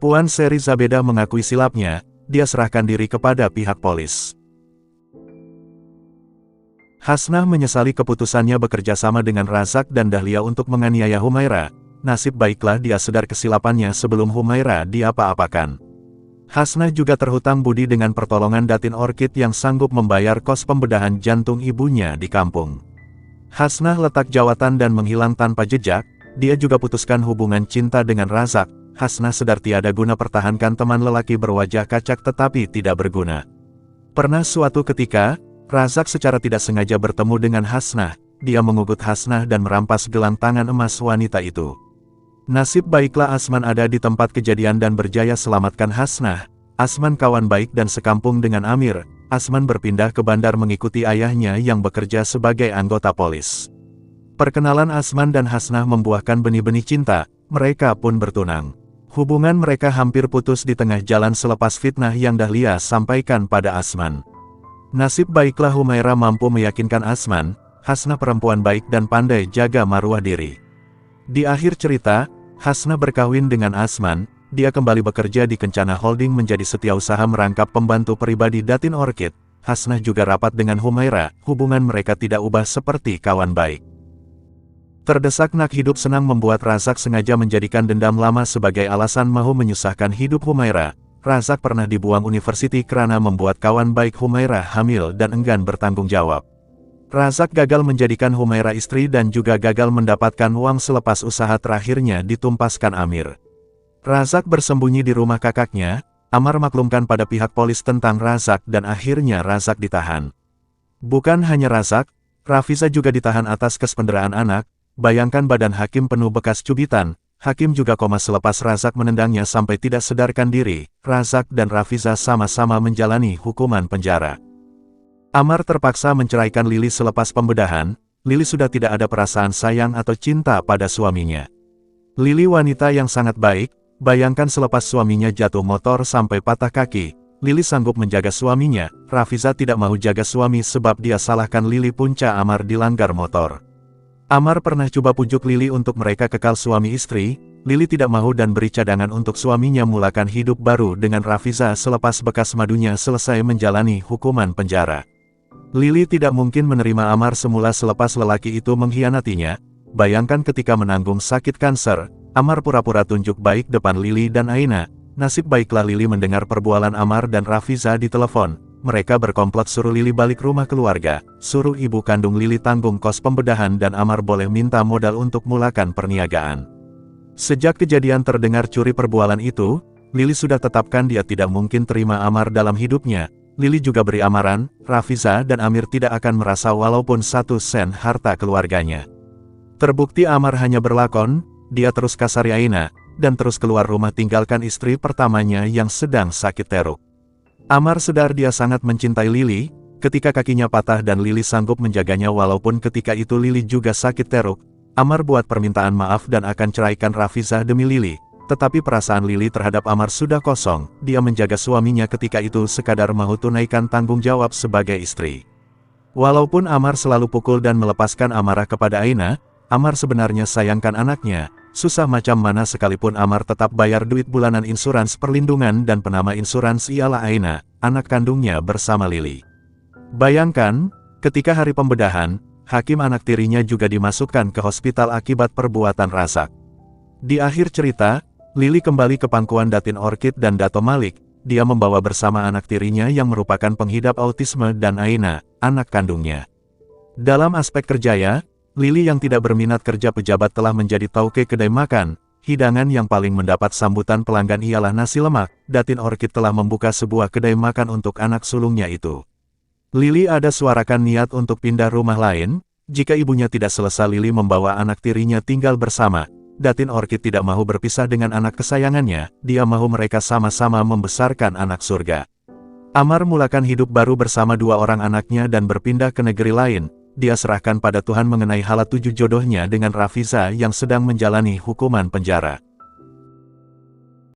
Puan Seri Zabeda mengakui silapnya, dia serahkan diri kepada pihak polis. Hasnah menyesali keputusannya bekerja sama dengan Razak dan Dahlia untuk menganiaya Humaira. Nasib baiklah dia sadar kesilapannya sebelum Humaira diapa-apakan. Hasnah juga terhutang budi dengan pertolongan Datin Orchid yang sanggup membayar kos pembedahan jantung ibunya di kampung. Hasnah letak jawatan dan menghilang tanpa jejak, dia juga putuskan hubungan cinta dengan Razak. Hasnah sadar tiada guna pertahankan teman lelaki berwajah kacak tetapi tidak berguna. Pernah suatu ketika, Razak secara tidak sengaja bertemu dengan Hasnah, dia mengugut Hasnah dan merampas gelang tangan emas wanita itu. Nasib baiklah Asman ada di tempat kejadian dan berjaya selamatkan Hasnah. Asman kawan baik dan sekampung dengan Amir. Asman berpindah ke bandar mengikuti ayahnya yang bekerja sebagai anggota polis. Perkenalan Asman dan Hasnah membuahkan benih-benih cinta, mereka pun bertunang. Hubungan mereka hampir putus di tengah jalan selepas fitnah yang Dahlia sampaikan pada Asman. Nasib baiklah Humaira mampu meyakinkan Asman, Hasnah perempuan baik dan pandai jaga maruah diri. Di akhir cerita, Hasnah berkawin dengan Asman, dia kembali bekerja di Kencana Holding menjadi setiausaha merangkap pembantu pribadi Datin Orchid. Hasnah juga rapat dengan Humaira, hubungan mereka tidak ubah seperti kawan baik. Terdesak nak hidup senang membuat Razak sengaja menjadikan dendam lama sebagai alasan mahu menyusahkan hidup Humaira. Razak pernah dibuang universiti karena membuat kawan baik Humaira hamil dan enggan bertanggung jawab. Razak gagal menjadikan Humaira istri dan juga gagal mendapatkan uang selepas usaha terakhirnya ditumpaskan Amir. Razak bersembunyi di rumah kakaknya, Amar maklumkan pada pihak polis tentang Razak dan akhirnya Razak ditahan. Bukan hanya Razak, Rafiza juga ditahan atas kespenderaan anak, bayangkan badan hakim penuh bekas cubitan. Hakim juga koma selepas Razak menendangnya sampai tidak sadarkan diri. Razak dan Rafiza sama-sama menjalani hukuman penjara. Amar terpaksa menceraikan Lili selepas pembedahan. Lili sudah tidak ada perasaan sayang atau cinta pada suaminya. Lili wanita yang sangat baik, bayangkan selepas suaminya jatuh motor sampai patah kaki, Lili sanggup menjaga suaminya. Rafiza tidak mau jaga suami sebab dia salahkan Lili punca Amar dilanggar motor. Amar pernah coba pujuk Lili untuk mereka kekal suami istri. Lili tidak mau dan beri cadangan untuk suaminya mulakan hidup baru dengan Rafiza selepas bekas madunya selesai menjalani hukuman penjara. Lili tidak mungkin menerima Amar semula selepas lelaki itu mengkhianatinya. Bayangkan ketika menanggung sakit kanker, Amar pura-pura tunjuk baik depan Lili dan Aina. Nasib baiklah Lili mendengar perbualan Amar dan Rafiza di telepon. Mereka berkomplot suruh Lili balik rumah keluarga, suruh ibu kandung Lili tanggung kos pembedahan dan Amar boleh minta modal untuk mulakan perniagaan. Sejak kejadian terdengar curi perbualan itu, Lili sudah tetapkan dia tidak mungkin terima Amar dalam hidupnya. Lili juga beri amaran, Rafiza dan Amir tidak akan merasa walaupun 1 sen harta keluarganya. Terbukti Amar hanya berlakon, dia terus kasari Aina, dan terus keluar rumah tinggalkan istri pertamanya yang sedang sakit teruk. Amar sadar dia sangat mencintai Lili, ketika kakinya patah dan Lili sanggup menjaganya walaupun ketika itu Lili juga sakit teruk. Amar buat permintaan maaf dan akan ceraikan Rafiza demi Lili, tetapi perasaan Lili terhadap Amar sudah kosong, dia menjaga suaminya ketika itu sekadar mau tunaikan tanggung jawab sebagai istri. Walaupun Amar selalu pukul dan melepaskan amarah kepada Aina, Amar sebenarnya sayangkan anaknya. Susah macam mana sekalipun Amar tetap bayar duit bulanan insurans perlindungan dan penama insurans ialah Aina, anak kandungnya bersama Lili. Bayangkan, ketika hari pembedahan, hakim anak tirinya juga dimasukkan ke hospital akibat perbuatan Razak. Di akhir cerita, Lili kembali ke pangkuan Datin Orchid dan Dato Malik, dia membawa bersama anak tirinya yang merupakan penghidap autisme dan Aina, anak kandungnya. Dalam aspek kerjaya, Lili yang tidak berminat kerja pejabat telah menjadi tauke kedai makan. Hidangan yang paling mendapat sambutan pelanggan ialah nasi lemak. Datin Orchid telah membuka sebuah kedai makan untuk anak sulungnya itu. Lili ada suarakan niat untuk pindah rumah lain. Jika ibunya tidak selesa, Lili membawa anak tirinya tinggal bersama. Datin Orchid tidak mau berpisah dengan anak kesayangannya. Dia mau mereka sama-sama membesarkan anak surga. Amar mulakan hidup baru bersama dua orang anaknya dan berpindah ke negeri lain. Dia serahkan pada Tuhan mengenai halat 7 jodohnya dengan Rafiza yang sedang menjalani hukuman penjara.